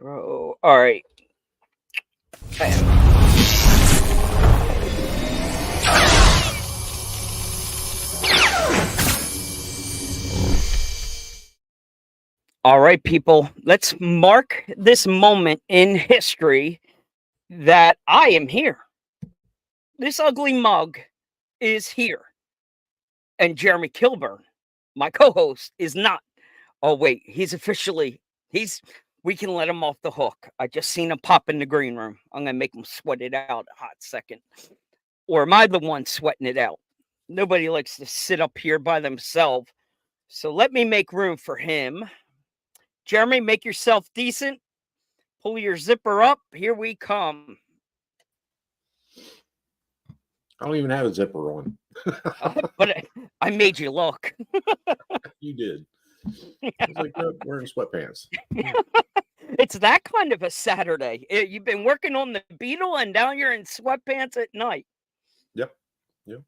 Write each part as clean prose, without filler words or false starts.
Oh, all right. All right, people. Let's mark this moment in history that I am here. This ugly mug is here, and Jeremy Kilburn, my co-host, is not. Oh wait, he's we can let him off the hook. I just seen him pop in the green room. I'm gonna make him sweat it out a hot second. Or am I the one sweating it out? Nobody likes to sit up here by themselves. So let me make room for him. Jeremy, make yourself decent. Pull your zipper up. Here we come. I don't even have a zipper on. But I made you look. You did. I was like, no, wearing sweatpants. It's that kind of a Saturday. You've been working on the Beetle and now you're in sweatpants at night. Yep. Yep.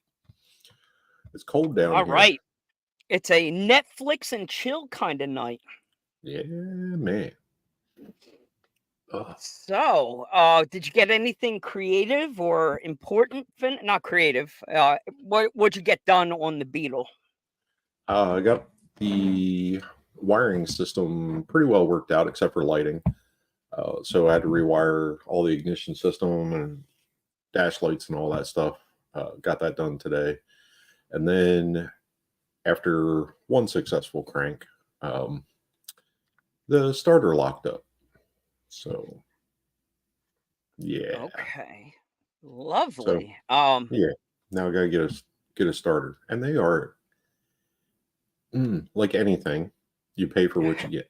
It's cold down All here. right. It's a Netflix and chill kind of night. Yeah, man. So, did you get anything creative or important? Not creative. What'd you get done on the Beetle? I got the wiring system pretty well worked out, except for lighting. So I had to rewire all the ignition system and dash lights and all that stuff. Got that done today. And then after one successful crank, the starter locked up. So, yeah. Okay. Lovely. Yeah. Now I gotta get a starter, and they are like anything. You pay for what you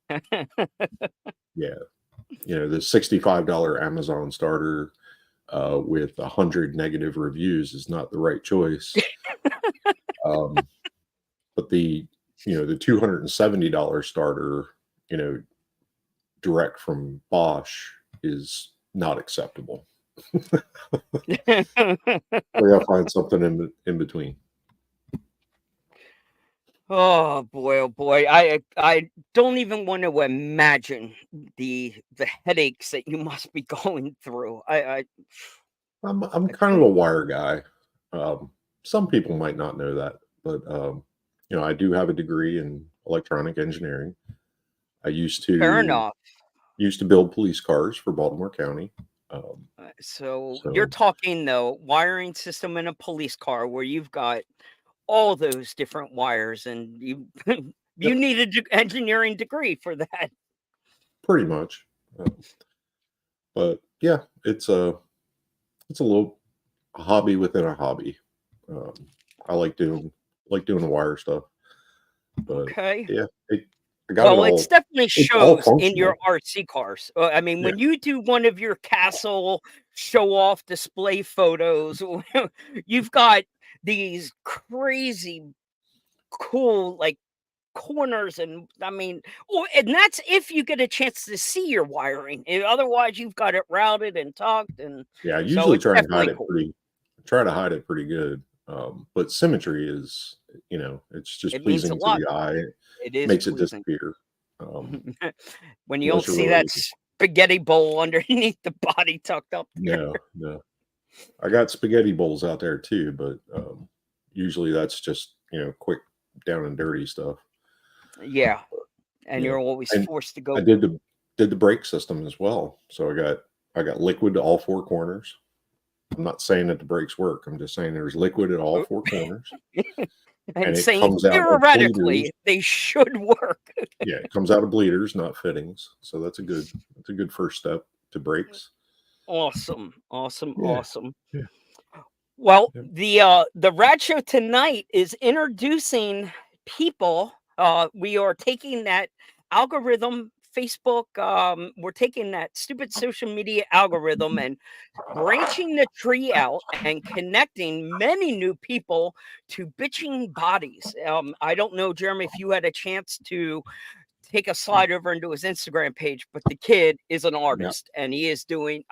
get. Yeah. The $65 Amazon starter with 100 negative reviews is not the right choice. But the $270 starter, direct from Bosch is not acceptable. We gotta find something in between. Oh boy! I don't even want to imagine the headaches that you must be going through. I'm kind of a wire guy. Some people might not know that, but I do have a degree in electronic engineering. I used Fair to enough. build police cars for Baltimore County. So you're talking though wiring system in a police car where you've got all those different wires, and you you need an engineering degree for that. Pretty much, but yeah, it's a little hobby within a hobby. I like doing the wire stuff, but Okay. yeah, I got it all. It's definitely It's all shows in your functional. RC cars. I mean, Yeah. when you do one of your castle show off display photos, you've got these crazy cool like corners, and I mean, and that's if you get a chance to see your wiring. Otherwise, you've got it routed and tucked, and Yeah, I so usually it's definitely cool. try to hide it pretty good. But symmetry is, it's just It means a pleasing to lot. the eye. It is Makes it pleasing. disappear. When you don't Unless you're see that really spaghetti bowl underneath the body tucked up there. no. I got spaghetti bowls out there too, but usually that's just quick down and dirty stuff. Yeah, and Yeah. you're always And forced to go. I did the brake system as well. So I got liquid to all four corners. I'm not saying that the brakes work. I'm just saying there's liquid at all four corners. and it saying comes out of bleeders. theoretically they should work. Yeah, it comes out of bleeders, not fittings. So that's a good first step to brakes. Awesome. Yeah. Well, Yeah. the Rad Show tonight is introducing people. We are taking that algorithm, Facebook. We're taking that stupid social media algorithm and branching the tree out and connecting many new people to bitching bodies. I don't know, Jeremy, if you had a chance to take a slide over into his Instagram page, but the kid is an artist and he is doing.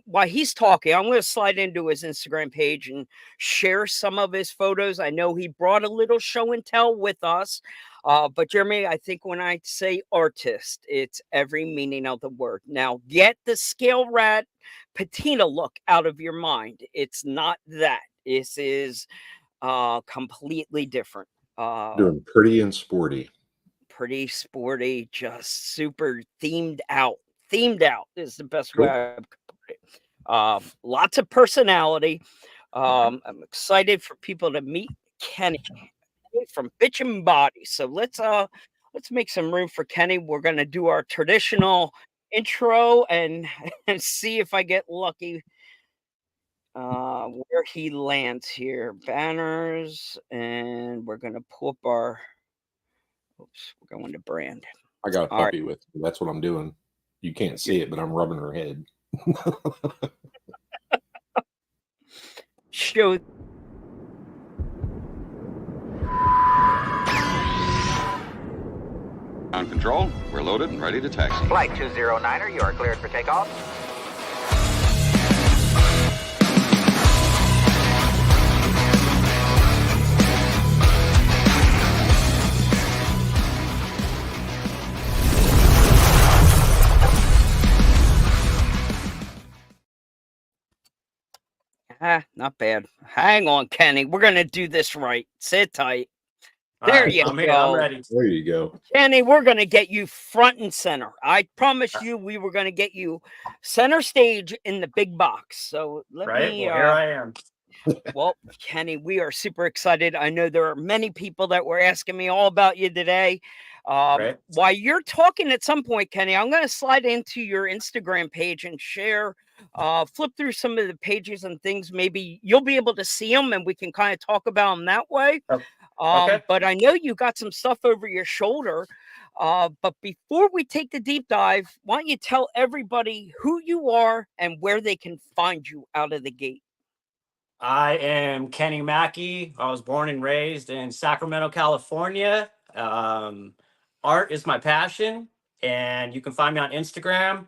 While he's talking, I'm going to slide into his Instagram page and share some of his photos. I know he brought a little show and tell with us. But Jeremy, I think when I say artist, it's every meaning of the word. Now, get the scale rat patina look out of your mind. It's not that. This is completely different. Doing pretty and sporty. Pretty sporty, just super themed out. Themed out is the best way I could put it. Lots of personality. I'm excited for people to meet Kenny from Bitchin Body. So let's make some room for Kenny. We're gonna do our traditional intro and see if I get lucky where he lands here. Banners, and we're gonna pull up our we're going to brand. I got a All puppy with me. That's what I'm doing. You can't see it, but I'm rubbing her head. Show. Ground control, we're loaded and ready to taxi. Flight 209er, you are cleared for takeoff. Not bad. Hang on, Kenny. We're gonna do this right. Sit tight. There you go. I'm ready. There you go. Kenny, we're gonna get you front and center. I promised you we were gonna get you center stage in the big box. So let me Well, here I am. Well, Kenny, we are super excited. I know there are many people that were asking me all about you today. While you're talking at some point, Kenny, I'm going to slide into your Instagram page and share, flip through some of the pages and things. Maybe you'll be able to see them and we can kind of talk about them that way. Okay. But I know you got some stuff over your shoulder. But before we take the deep dive, why don't you tell everybody who you are and where they can find you out of the gate? I am Kenny Mackey. I was born and raised in Sacramento, California. Art is my passion, and you can find me on Instagram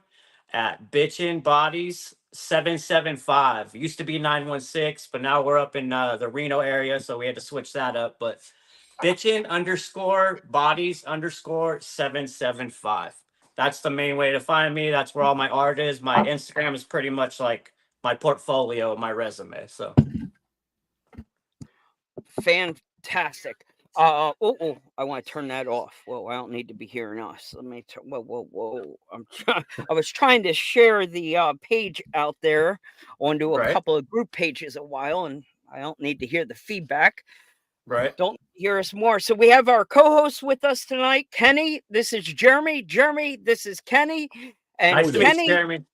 at Bitchin Bodies 775. It used to be 916, but now we're up in the Reno area, so we had to switch that up. But Bitchin_Bodies_775. That's the main way to find me. That's where all my art is. My Instagram is pretty much like my portfolio, my resume. So fantastic. I want to turn that off. Well, I don't need to be hearing us. Let me turn. Whoa. I was trying to share the page out there onto a couple of group pages a while, and I don't need to hear the feedback. Don't hear us more. So we have our co-host with us tonight, Kenny. This is Jeremy. Jeremy, this is Kenny. And nice to Kenny, meet you, Jeremy.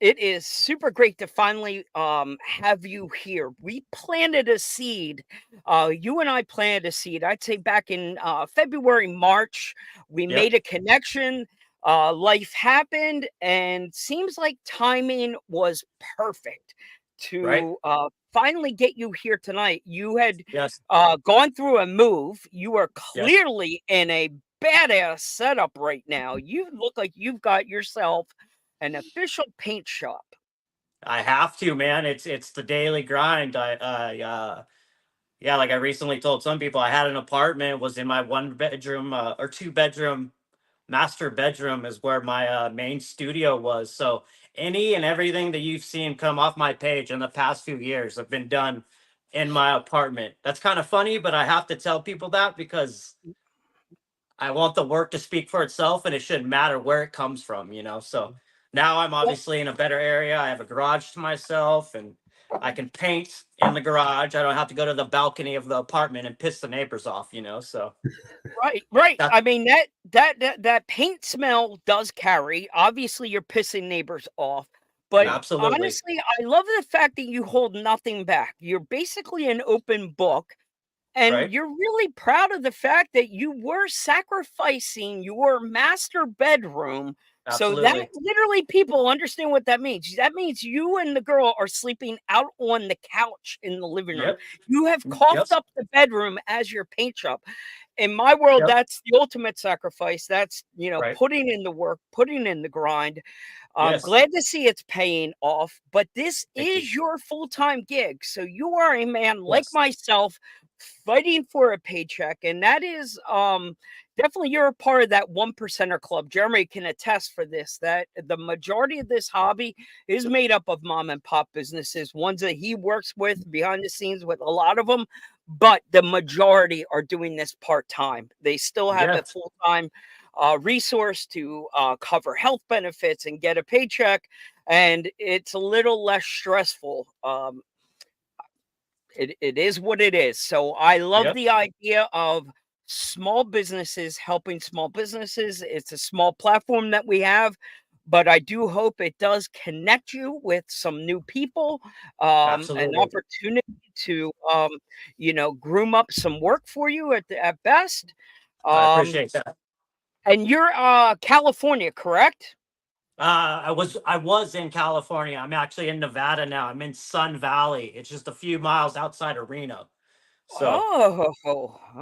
It is super great to finally have you here. We planted a seed. You and I planted a seed. I'd say back in February, March. We made a connection. Life happened, and seems like timing was perfect to finally get you here tonight. You had gone through a move. You are clearly in a badass setup right now. You look like you've got yourself an official paint shop. I have to, man. It's the daily grind. Like I recently told some people, I had an apartment, was in my 1-bedroom or 2-bedroom master bedroom is where my main studio was. So any and everything that you've seen come off my page in the past few years have been done in my apartment. That's kind of funny, but I have to tell people that because I want the work to speak for itself, and it shouldn't matter where it comes from, So now I'm obviously in a better area. I have a garage to myself, and I can paint in the garage. I don't have to go to the balcony of the apartment and piss the neighbors off, So right. I mean that paint smell does carry. Obviously, you're pissing neighbors off. But absolutely. Honestly, I love the fact that you hold nothing back. You're basically an open book. And you're really proud of the fact that you were sacrificing your master bedroom So that Absolutely. literally, people understand what that means. That means you and the girl are sleeping out on the couch in the living room. Yep. You have Yep. coughed up the bedroom as your paint shop. In my world, Yep. that's the ultimate sacrifice. That's, Right. putting in the work, putting in the grind. I'm Yes. glad to see it's paying off, but this Thank you. is your full-time gig. So you are a man like Yes. myself fighting for a paycheck. And that is definitely, you're a part of that 1%er club. Jeremy can attest for this, that the majority of this hobby is made up of mom and pop businesses, ones that he works with behind the scenes with a lot of them, but the majority are doing this part-time. They still have a Yes. full-time resource to cover health benefits and get a paycheck, and it's a little less stressful. It is what it is. So I love Yep. the idea of small businesses helping small businesses. It's a small platform that we have, but I do hope it does connect you with some new people, an Absolutely. opportunity to groom up some work for you at best. I Um, appreciate that. and you're California, correct? I was in California. I'm actually in Nevada now. I'm in Sun Valley. It's just a few miles outside of Reno. So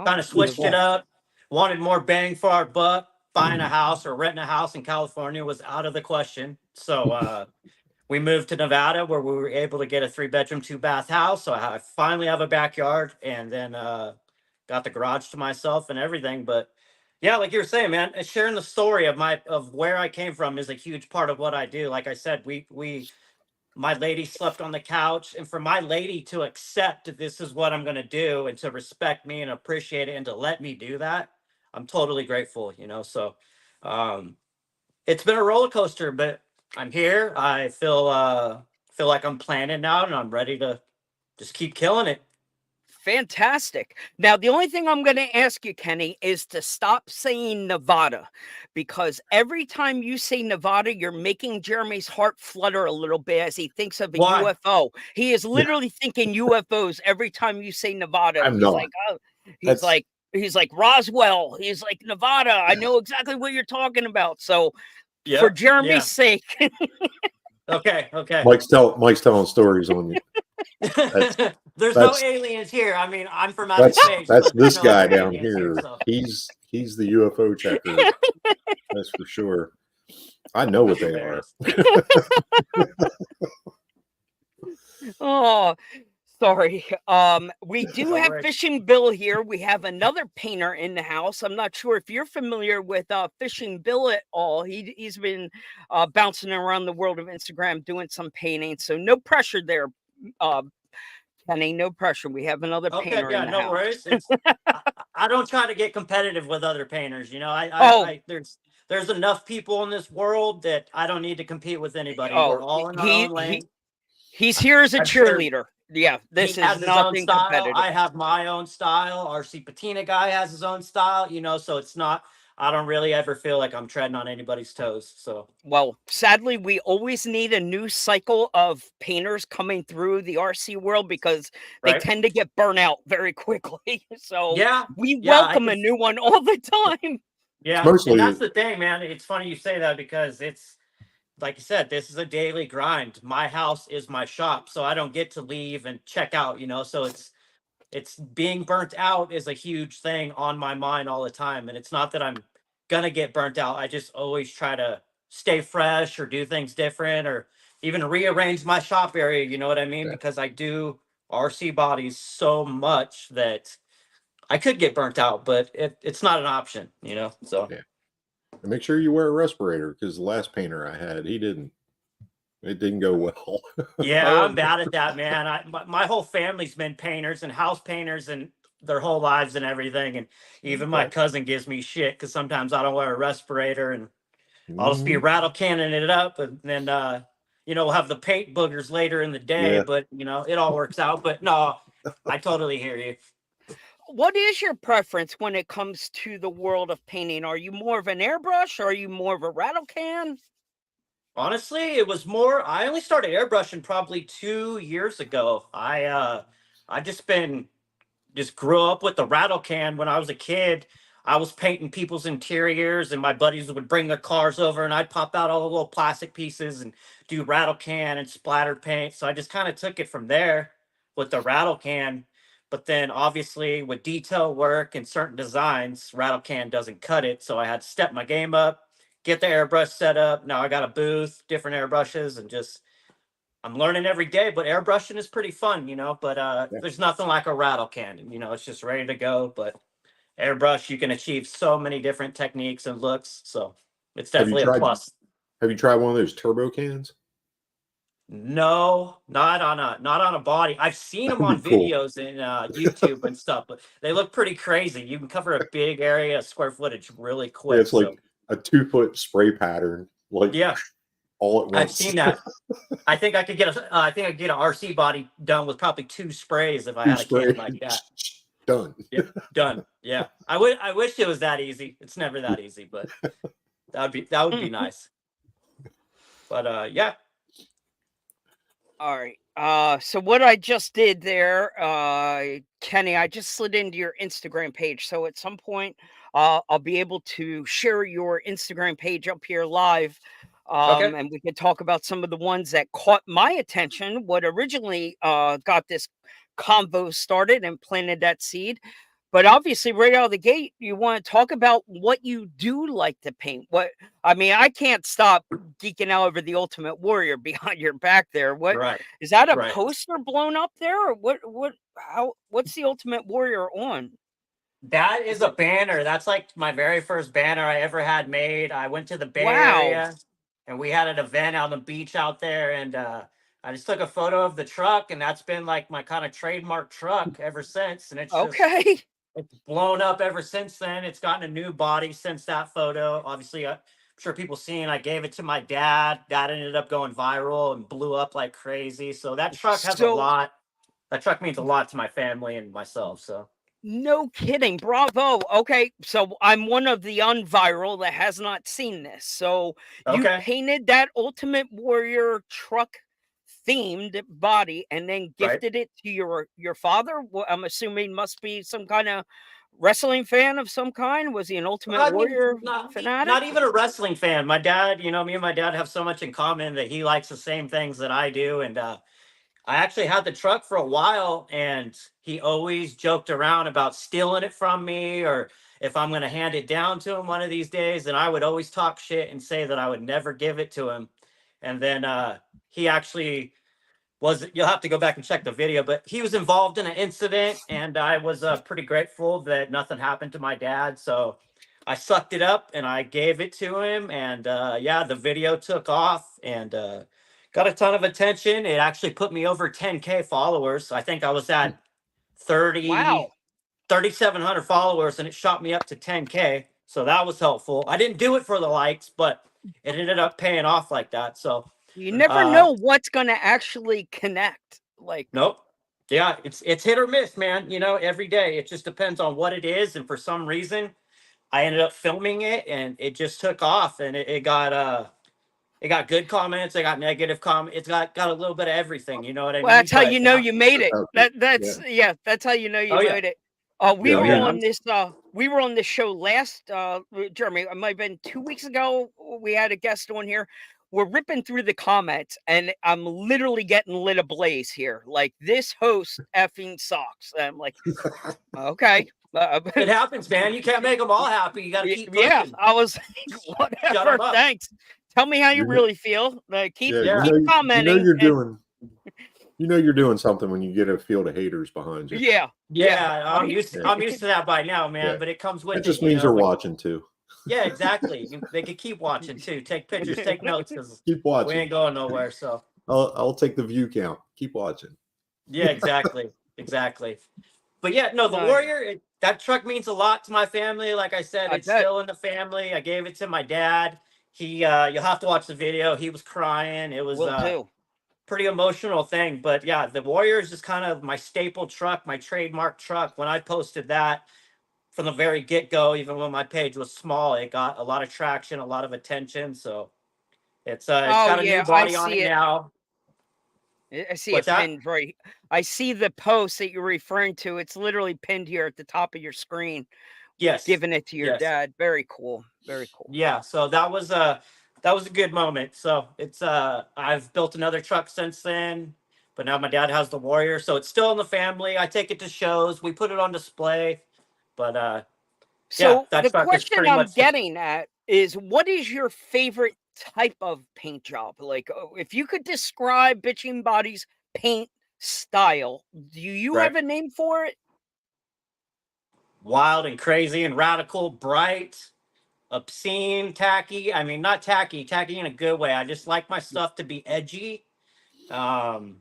kind of switched it Beautiful. up. Wanted more bang for our buck. Buying a house or renting a house in California was out of the question. So we moved to Nevada where we were able to get a 3-bedroom, 2-bath house. So I finally have a backyard, and then got the garage to myself and everything. But yeah, like you were saying, man, sharing the story of where I came from is a huge part of what I do. Like I said, we my lady slept on the couch, and for my lady to accept that this is what I'm going to do and to respect me and appreciate it and to let me do that, I'm totally grateful, so um it's been a roller coaster, but I'm here. I feel like I'm planning now, and I'm ready to just keep killing it. Fantastic. Now, the only thing I'm going to ask you, Kenny, is to stop saying Nevada, because every time you say Nevada, you're making Jeremy's heart flutter a little bit as he thinks of a Why? UFO. He is Yeah, literally thinking UFOs every time you say Nevada. I'm He's not. like, oh, he's That's like, he's like Roswell. He's like Nevada. I know exactly what you're talking about. So, for Yep. Jeremy's Yeah. sake, Okay. Okay. Mike's telling stories on you. That's There's no that's aliens here. I mean, I'm from outer space, that's but there's this no guy other down aliens here. here. So He's the UFO checker. That's for sure. I know what that's they are. hilarious. oh, sorry. We do No have worries. Fishing Bill here. We have another painter in the house. I'm not sure if you're familiar with Fishing Bill at all. He's been bouncing around the world of Instagram doing some painting. So no pressure there, uh, Kenny. No pressure. We have another Okay, painter in yeah, the no house. worries. I, I don't try to get competitive with other painters. Oh, There's enough people in this world that I don't need to compete with anybody. We're oh, all in our he own he lane. he's here as a I'm sure cheerleader. Yeah, he this is has his own nothing style. competitive. I have my own style. RC Patina guy has his own style. So it's not. I don't really ever feel like I'm treading on anybody's toes. So Well, sadly, we always need a new cycle of painters coming through the RC world because they right. tend to get burnt out very quickly. So Yeah, we yeah. welcome a new one all the time. It's Yeah, and that's mostly the thing, man. It's funny you say that because it's like you said, this is a daily grind. My house is my shop, so I don't get to leave and check out. So it's being burnt out is a huge thing on my mind all the time. And it's not that I'm gonna get burnt out. I just always try to stay fresh or do things different or even rearrange my shop area, you know what I mean? yeah. Because I do RC bodies so much that I could get burnt out, but it's not an option. So Yeah. And make sure you wear a respirator because the last painter I had, he didn't. It didn't go well. yeah, I'm Oh, bad at that, man. My whole family's been painters and house painters and their whole lives and everything. And even my okay. cousin gives me shit because sometimes I don't wear a respirator and I'll just be Mhm. rattle canning it up. And then, we'll have the paint boogers later in the day, Yeah. but, it all works out. But no, I totally hear you. What is your preference when it comes to the world of painting? Are you more of an airbrush or are you more of a rattle can? Honestly, it was more. I only started airbrushing probably 2 years ago. I just grew up with the rattle can when I was a kid. I was painting people's interiors, and my buddies would bring their cars over, and I'd pop out all the little plastic pieces and do rattle can and splatter paint. So I just kind of took it from there with the rattle can. But then obviously with detail work and certain designs, rattle can doesn't cut it. So I had to step my game up, get the airbrush set up. Now I got a booth, different airbrushes, and just I'm learning every day. But airbrushing is pretty fun, you know. But Yeah. there's nothing like a rattle can, you know. It's just ready to go. But airbrush, you can achieve so many different techniques and looks. So it's Have you definitely a tried? plus. Have you tried one of those turbo cans? No, not on a body. I've seen them That'd on be cool. videos in YouTube and stuff, but they look pretty crazy. You can cover a big area of square footage really Yeah, quick. it's like a 2-foot spray pattern, like Yeah, all at I've once. seen that. I think I could get I think I could get an RC body done with probably 2 sprays if I Two had a can spray, like that. done. Yeah, done. Yeah, I wish it was that easy. It's never that easy, but that would be nice. But yeah. All right. So what I just did there, Kenny, I just slid into your Instagram page. So at some point, I'll be able to share your Instagram page up here live. Okay. And we can talk about some of the ones that caught my attention. What originally got this convo started and planted that seed. But obviously, right out of the gate, you want to talk about what you do like to paint. I mean, I can't stop geeking out over the Ultimate Warrior behind your back there. What Right. is that, a Right. poster blown up there, or what's the Ultimate Warrior on? That is a banner. That's like my very first banner I ever had made. I went to the Bay Wow. Area and we had an event on the beach out there, and I just took a photo of the truck, and that's been like my kind of trademark truck ever since. And Okay. it's blown up ever since then. It's gotten a new body since that photo. Obviously, I'm sure people seen. I gave it to my dad. Dad ended up going viral and blew up like crazy. So that truck has a So lot. That truck means a lot to my family and myself. So no kidding. Bravo. Okay. So I'm one of the unviral that has not seen this. So you okay, painted that Ultimate Warrior truck themed body and then right. gifted it to your father. I'm assuming must be some kind of wrestling fan of some kind. Was he an Ultimate I mean, Warrior not fanatic? even a wrestling fan. My dad, me and my dad have so much in common that he likes the same things that I do. And I actually had the truck for a while, and he always joked around about stealing it from me, or if I'm going to hand it down to him one of these days. And I would always talk shit and say that I would never give it to him. And then he actually you'll have to go back and check the video, but he was involved in an incident, and I was pretty grateful that nothing happened to my dad. So I sucked it up and I gave it to him, and yeah, the video took off and got a ton of attention. It actually put me over 10K followers. I think I was at 30 Wow. 3,700 followers, and it shot me up to 10K. So that was helpful. I didn't do it for the likes, but it ended up paying off like that. So You never uh know what's going to actually connect. Like, nope. Yeah, it's hit or miss, man. Every day it just depends on what it is, and for some reason, I ended up filming it, and it just took off, and it got good comments, it got negative comments, it's got a little bit of everything. You know what I well, mean? that's how But you know you made That's it. how it- That's yeah, yeah, that's how you know you oh yeah, made it. We yeah. I oh were yeah, mean, on this show last Jeremy, it might have been 2 weeks ago. We had a guest on here. We're ripping through the comments, and I'm literally getting lit ablaze here. Like, this host effing sucks. And I'm like, okay. it happens, man. You can't make them all happy. You got to keep Yeah, pushing. I was like, Shut them whatever. up. Thanks. Tell me how you you know, really feel. Keep yeah, Yeah, keep commenting. you're And doing, you're doing something when you get a field of haters behind you. yeah, yeah. I I'm mean, used to, Yeah, I'm used to that by now, man. yeah. But it comes That with it, just means they're When watching too. yeah, exactly. They could keep watching too. Take pictures, take notes, because Keep we watching. ain't going nowhere. So I'll take the view count. Keep watching. yeah, exactly, exactly. But yeah, no, the no, Warrior, that truck means a lot to my family. Like I said, I it's bet. still in the family. I gave it to my dad. You'll have to watch the video. He was crying. It was Will do. pretty emotional thing. But yeah, the Warrior is just kind of my staple truck, my trademark truck. When I posted that from the very get go, even when my page was small, it got a lot of traction, a lot of attention. So it's Oh got a new yeah, I body on see it it. now. I see What's it that? pinned right. I see the post that you're referring to. It's literally pinned here at the top of your screen Yes. giving it to your Yes. dad. Very cool. Very cool. Yeah. So that was a good moment. So it's I've built another truck since then, but now my dad has the Warrior, so it's still in the family. I take it to shows. We put it on display, but yeah, So that the truck is question pretty I'm much the getting at is, what is your favorite type of paint job? Like, if you could describe Bitching Body's paint style, do you right. have a name for it? Wild and crazy and radical, bright, obscene, tacky. I mean, not tacky, tacky in a good way. I just like my stuff to be edgy, um,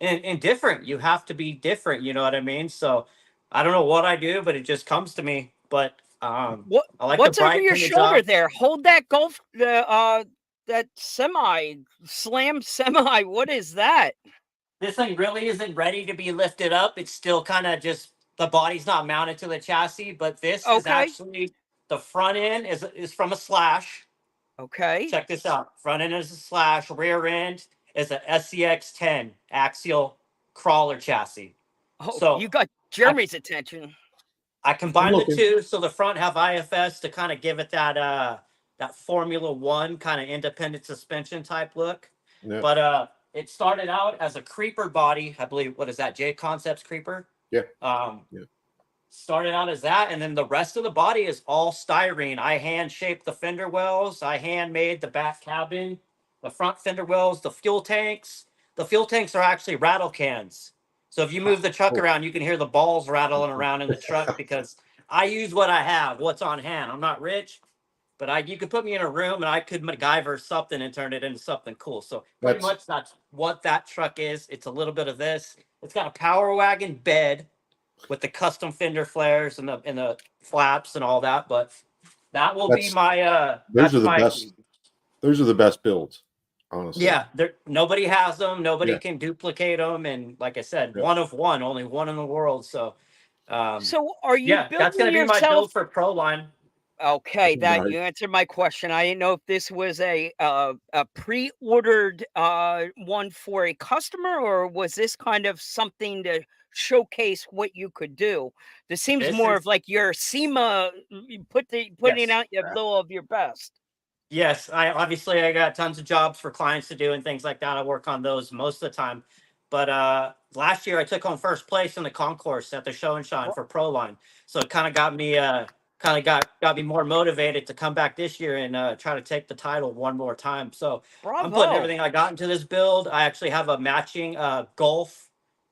and different. You have to be different. You know what I mean? So I don't know what I do, but it just comes to me. But I like the What's over bright your painted shoulder jobs. there? Hold that golf, that semi slam semi. What is that? This thing really isn't ready to be lifted up. It's still kind of just the body's not mounted to the chassis, but this is Okay, actually the front end is from a slash. okay. Check this out. Front end is a slash. Rear end is a SCX-10 axial crawler chassis. Oh, So you got I Jeremy's attention. I I'm combined the looking. two. So the front have IFS to kind of give it that Formula One kind of independent suspension type look. Yeah. But it started out as a creeper body. I believe what is that? J Concepts creeper. Yeah. Um, Yeah. Started out as that, and then the rest of the body is all styrene. I hand shaped the fender wells. I hand made the back cabin, the front fender wells, the fuel tanks. The fuel tanks are actually rattle cans. So if you move the truck Oh, around, you can hear the balls rattling around in the truck because I use what I have, what's on hand. I'm not rich, but you could put me in a room and I could MacGyver something and turn it into something cool. So pretty that's much that's what that truck is. It's a little bit of this. It's got a power wagon bed with the custom fender flares and the flaps and all that. But that will be that's my those are that's the my best. Those are the best builds, honestly. yeah. There nobody has them. Nobody Yeah. can duplicate them. And like I said, Yeah. one of one, only one in the world. So So, are you yeah, that's building gonna be my yourself? build for Pro Line. Okay, that Nice. you answered my question. I didn't know if this was a pre-ordered one for a customer, or was this kind of something to showcase what you could do. This seems This more of is like your SEMA, putting yes. out your little of your best. Yes, I got tons of jobs for clients to do and things like that. I work on those most of the time. But last year I took home first place in the concourse at the show and shine Bra- for Pro Line. So it kind of got me got me more motivated to come back this year and try to take the title one more time. So I'm putting Bravo! everything I got into this build. I actually have a matching Golf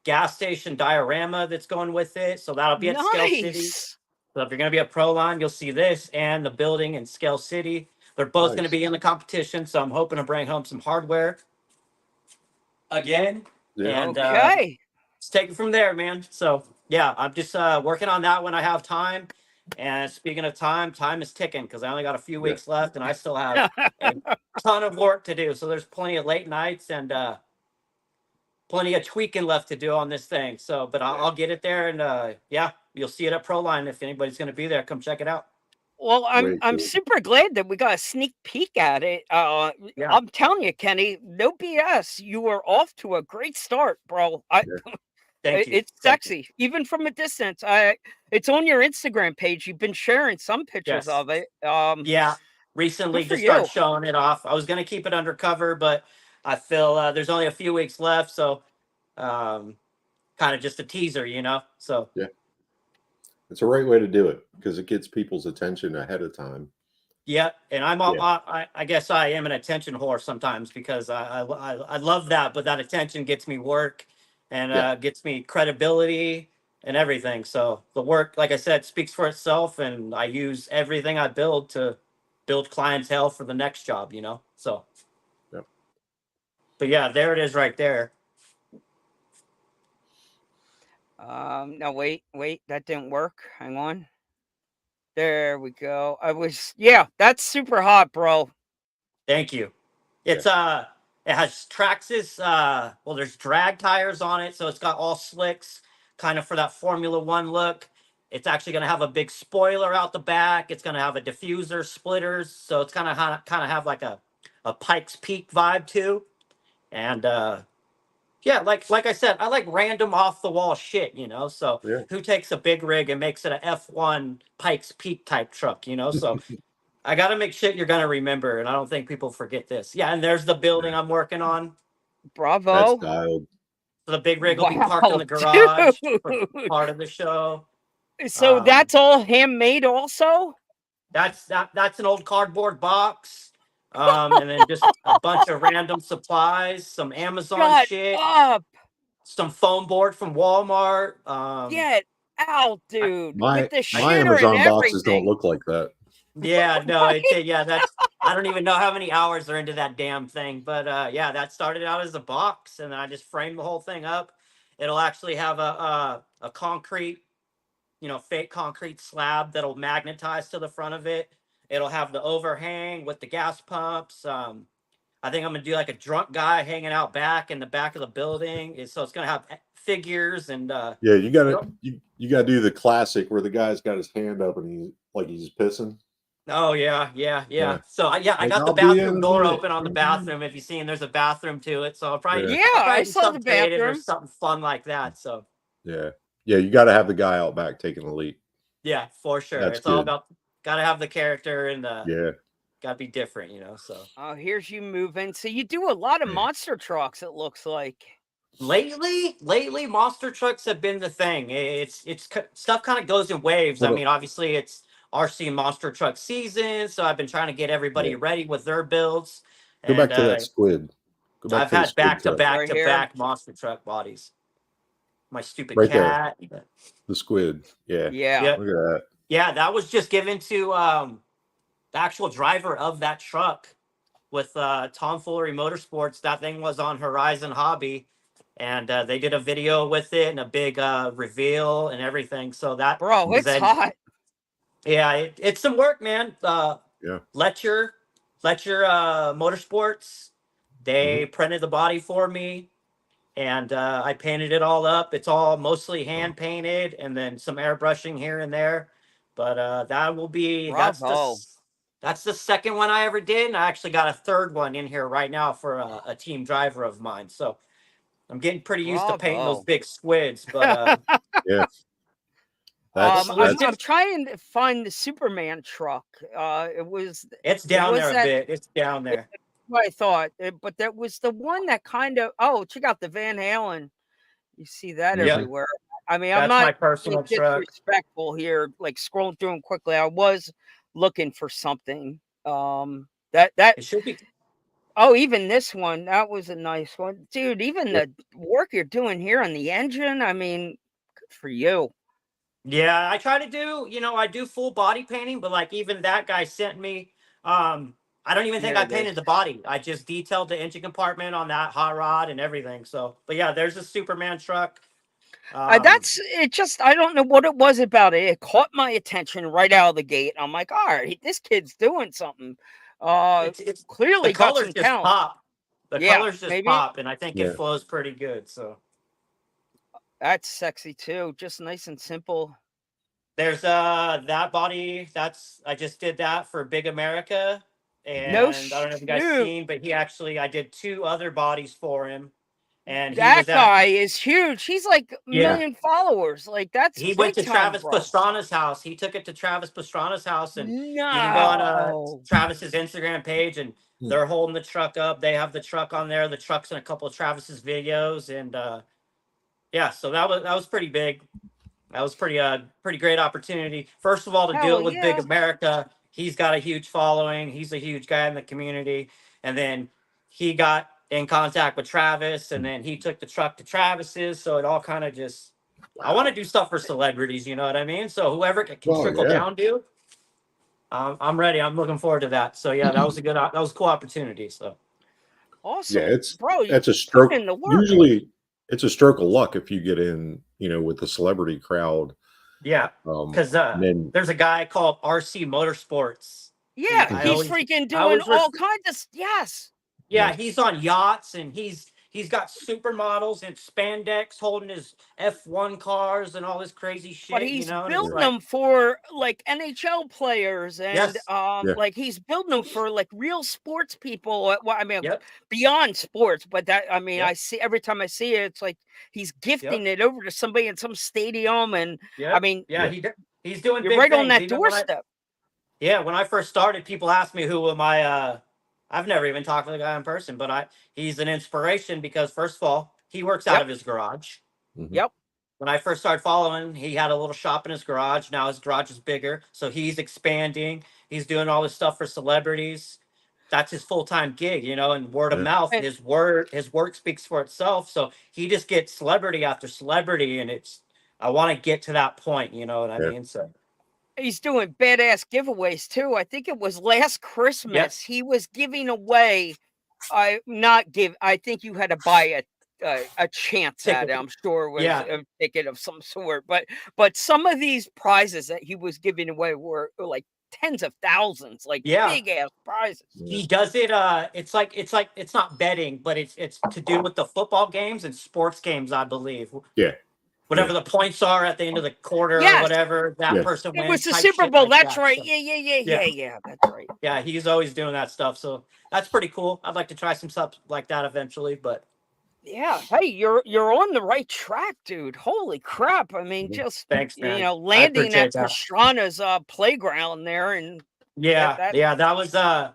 gas station diorama that's going with it. So that'll be at Scale City. Nice. So if you're going to be a Pro Line, you'll see this and the building in Scale City. They're both going to Nice. be in the competition, so I'm hoping to bring home some hardware again, Yeah. and Okay. let's take it from there, man. So yeah, I'm just working on that when I have time. And speaking of time, time is ticking because I only got a few Yeah. weeks left, and I still have a ton of work to do. So there's plenty of late nights and plenty of tweaking left to do on this thing. So, but I'll get it there, and yeah, you'll see it at Proline if anybody's going to be there. Come check it out. Well, I'm Way I'm cool. super glad that we got a sneak peek at it. Yeah, I'm telling you, Kenny, no BS. You are off to a great start, bro. Yeah. thank you, It's thank you. sexy, even from a distance. It's on your Instagram page. You've been sharing some pictures Yes. of it. Yeah, Good recently for just start you. showing it off. I was gonna keep it undercover, but I feel there's only a few weeks left, so um, kind of just a teaser, you know. So Yeah. It's a right way to do it because it gets people's attention ahead of time. yeah, and Yeah. I guess I am an attention whore sometimes because I love that, but that attention gets me work and Yeah. gets me credibility and everything. So the work, like I said, speaks for itself, and I use everything I build to build clientele for the next job, you know. So. Yeah. But yeah, there it is right there. No, wait, that didn't work. Hang on. There we go. Yeah, that's super hot, bro. Thank you. Yeah. It's it has Traxxas well there's drag tires on it, so it's got all slicks kind of for that Formula 1 look. It's actually going to have a big spoiler out the back. It's going to have a diffuser, splitters, so it's kind of have like a Pikes Peak vibe too. And Yeah, like I said, I like random off the wall shit, you know. So Yeah. who takes a big rig and makes it a F1 Pikes Peak type truck, you know? So I got to make shit you're gonna remember, and I don't think people forget this. Yeah, and there's the building I'm working on. That's Bravo. dialed. So the big rig will be parked in Wow, the garage for dude. part of the show. So Um, that's all handmade also? that's an old cardboard box. And then just a bunch of random supplies, some Amazon Shut shit, up. some foam board from Walmart. Get out, I, dude. With My the I my shitter and Amazon boxes don't everything. look like that. Yeah, no, yeah, that's I don't even know how many hours are into that damn thing. But yeah, that started out as a box and I just framed the whole thing up. It'll actually have a concrete, fake concrete slab that'll magnetize to the front of it. It'll have the overhang with the gas pumps. I think I'm gonna do like a drunk guy hanging out back in the back of the building. So it's gonna have figures and Yeah, you gotta Yep. you gotta do the classic where the guy's got his hand up and he's pissing. Oh yeah. Yeah. So I Like, got the I'll be in bathroom a door minute. open on the bathroom. If you see, and there's a bathroom to it. So Yeah. Yeah, I'll I probably do saw the something creative or bathroom. something fun like that. So Yeah. Yeah, you gotta have the guy out back taking the leak. yeah, for sure. That's It's all good. about gotta have the character and Yeah. gotta be different. So Oh, here's you moving. So you do a lot of Yeah. monster trucks, it looks like. lately, monster trucks have been the thing. Stuff kind of goes in waves. I What mean, obviously, it's RC monster truck season, so I've been trying to get yeah. everybody ready with their builds, Go and back to that squid. Go back I've to the had squid back to truck. back Right to here. back monster truck bodies. My stupid Right there. cat. The squid. Yeah. Yeah. Yep. Look at that. Yeah, that was just given to the actual driver of that truck with Tomfoolery Motorsports. That thing was on Horizon Hobby, and they did a video with it and a big reveal and everything. So that Bro, was it's then, hot. yeah, it's some work, man. Yeah. Letcher Motorsports, they printed the body for me. And I painted it all up. It's all mostly hand painted, and then some airbrushing here and there. But that will be Bravo. that's the second one I ever did, and I actually got a third one in here right now for a team driver of mine. So I'm getting pretty used to painting those Bravo. big squids. But Yeah. was I'm just trying to find the Superman truck. it's It down was there a that bit. It's down there. what I thought, but that was the one that kind of. Oh, check out the Van Halen. You see that Mhm. everywhere. I mean, I'm That's my not being personal truck. disrespectful here. Like scrolling through them quickly, I was looking for something. That. It should be. Oh, even this one, that was a nice one, dude. Even Yeah. the work you're doing here on the engine. I mean, good for you. Yeah, I try to do, I do full body painting, but like even that guy sent me, I don't even think There I it is. painted the body. I just detailed the engine compartment on that hot rod and everything. So, but yeah, there's a Superman truck. That's it. Just I don't know what it was about it. It caught my attention right out of the gate. I'm like, all right, this kid's doing something. It's the Clearly got colors some just talent. pop. The Yeah, colors just maybe pop, and I think it Yeah. flows pretty good. So that's sexy too. Just nice and simple. there's that body. I just did that for Big America, No and I don't know if you guys shoot. seen, but I did two other bodies for him, and he That was at guy is huge. He's like a yeah. million followers. Like that's He went big to time, Travis bro. Pastrana's house. He took it to Travis Pastrana's house, and you can go on No. Travis's Instagram page, and they're holding the truck up. They have the truck on there. The truck's in a couple of Travis's videos, and yeah, so that was pretty big. That was pretty great opportunity. First of all, to do Hell it with Big yeah. America, he's got a huge following. He's a huge guy in the community, and then he got in contact with Travis, and then he took the truck to Travis's. So it all kind of just. I want to do stuff for celebrities, you know what I mean? So whoever can Oh trickle yeah. down to, I'm ready. I'm looking forward to that. So yeah, that was a cool opportunity. So Awesome. Yeah, Bro, you that's a put stroke. in the work. Usually it's a stroke of luck if you get in, with the celebrity crowd. yeah, because then there's a guy called RC Motorsports. Yeah, I he's always freaking I doing always all kinds of yes. Yeah, he's on yachts and he's he's got supermodels and spandex holding his F1 cars and all this crazy shit, But you he's know, and it's building like, them for like NHL players and yes, Yeah. like he's building them for like real sports people. Well, I mean, yep, beyond sports, but that I mean, yep, I see every time I see it, it's like he's yep, gifting it over to somebody in some stadium, and I yep, mean, yeah, Yeah. he's doing you're big right on things. that Even when doorstep. when I first started, people asked me who am I. I've never even talked to the guy in person, but he's an inspiration because first of all, he works out Yep, of his garage. Mhm. yep. When I first started following, he had a little shop in his garage. Now his garage is bigger, so he's expanding. He's doing all this stuff for celebrities. That's his full-time gig, you know, and word of Yeah. mouth, And his work speaks for itself. So he just gets celebrity after celebrity, and I want to get to that point, you know what I Yeah. mean? So he's doing badass giveaways too. I think it was last yep, Christmas he was giving away. I not give. I think you had to buy a chance at ticket. it. I'm sure it was Yeah, a ticket of some sort. But some of these prizes that he was giving away were like tens of thousands, like yeah. big ass prizes. Yeah. He does it. It's like it's not betting, but it's to do with the football games and sports games, I believe. Yeah. Whatever the points are at the end of the quarter or Yes, whatever, that Yeah. person it was wins the type Super shit Bowl. like That's that. right. So Yeah. yeah, Yeah. That's right. yeah, he's always doing that stuff. So that's pretty cool. I'd like to try some stuff like that eventually, but Yeah. Hey, you're on the right track, dude. Holy crap. I mean, Mhm. just thanks, man. I landing at appreciate that. Pastrana's playground there and Yeah, that yeah, that was kind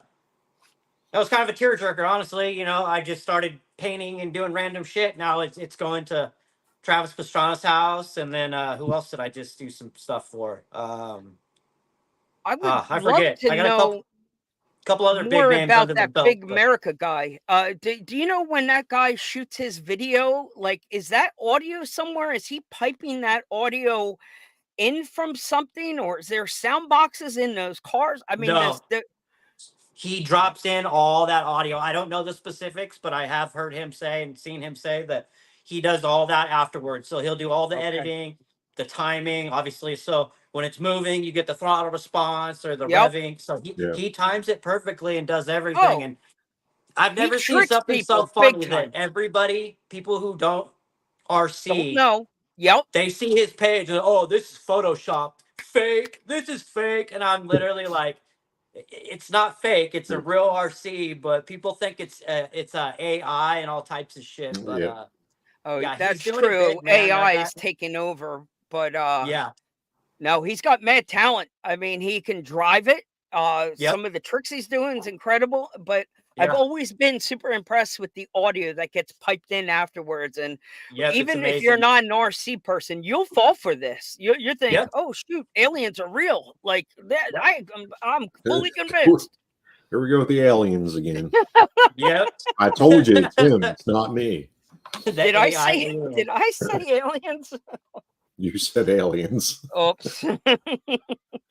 of a tearjerker, honestly. You know, I just started painting and doing random shit. Now it's going to Travis Pastrana's house, and then who else did I just do some stuff for? I would I love forget. to I got a know couple other big more names about under the that belt, big but America guy. Do you know when that guy shoots his video? Like, is that audio somewhere? Is he piping that audio in from something, or is there sound boxes in those cars? I mean, no, he drops in all that audio. I don't know the specifics, but I have heard him say and seen him say that he does all that afterwards. So he'll do all the okay. editing, the timing, obviously. So when it's moving, you get the throttle response or the Yep. revving. So he Yeah. he times it perfectly and does everything. Oh, And I've he never seen tricks something so people big funny that time. people who don't Don't RC, know. Yep. they see his page and oh, this is Photoshop, fake. This is fake, and I'm literally like, it's not fake. It's a real RC, but people think it's AI and all types of shit. But Yeah. Oh, yeah, he's that's doing it true. big, man. That AI guy, is taking over, but yeah, no, he's got mad talent. I mean, he can drive it. yep, Some of the tricks he's doing is incredible, but I've yeah, always been super impressed with the audio that gets piped in afterwards. And yep. It's even if you're amazing. not an RC person, you'll fall for this. You think, Yep, oh shoot, aliens are real. Like that, yep, I'm fully Here convinced. we go with the aliens again. yep. I told you it's him. It's not me. The Did I AI say? alien. Did I say aliens? You said aliens. Oops.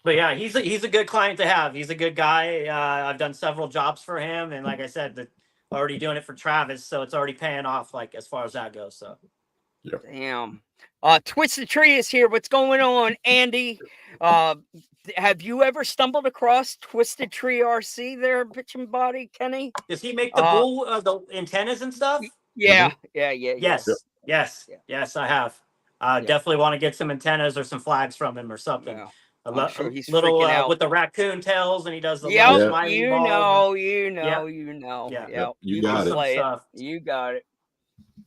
But yeah, he's a good client to have. He's a good guy. I've done several jobs for him, and like I said, already doing it for Travis, so it's already paying off. Like as far as that goes. So Damn. Twisted Tree is here. What's going on, Andy? Have you ever stumbled across Twisted Tree RC there, Bitchin' Body, Kenny? does he make Uh, the antennas and stuff? yeah, yeah. Yep. Yes, yes, Yeah. yes. I have. Yeah. Definitely want to get some antennas or some flags from him or something. Yeah. A, I'm a sure he's little freaking out. with the raccoon tails, and he does the little Yep, Yeah. smiley you balls. know, you know, Yep, you know. yeah. Yep, You you got can it. Awesome play it. stuff. You got it.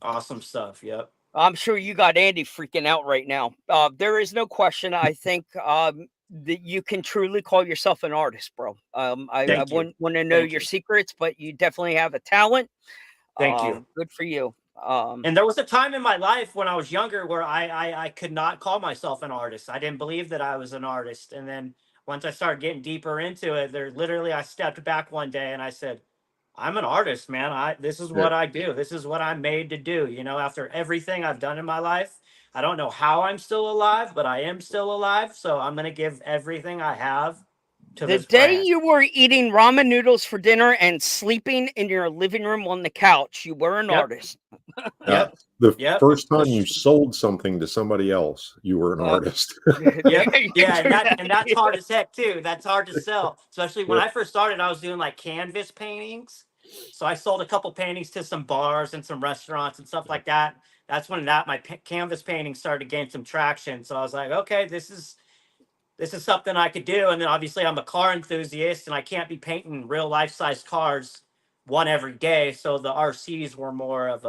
Awesome stuff. Yep. I'm sure you got Andy freaking out right now. There is no question. I think that you can truly call yourself an artist, bro. I Thank you. wouldn't want to know Thank your you. secrets, but you definitely have a talent. Thank you. Good for you. And there was a time in my life when I was younger where I could not call myself an artist. I didn't believe that I was an artist. And then once I started getting deeper into it, I stepped back one day and I said, I'm an artist, man. This is Yeah. what I do. This is what I'm made to do. You know, after everything I've done in my life, I don't know how I'm still alive, but I am still alive. So I'm going to give everything I have to the this day brand. you were eating ramen noodles for dinner and sleeping in your living room on the couch, you were an Yep. artist. Yep. The Yep. first time you sold something to somebody else, you were an artist. Yeah, You yeah, do that. and that's hard as heck too. That's hard to sell, especially when Yeah. I first started. I was doing like canvas paintings, So I sold a couple paintings to some bars and some restaurants and stuff like that. That's when my canvas painting started to gain some traction. So I was like, okay, this is something I could do. And then obviously I'm a car enthusiast and I can't be painting real life size cars one every day. So the RCs were more of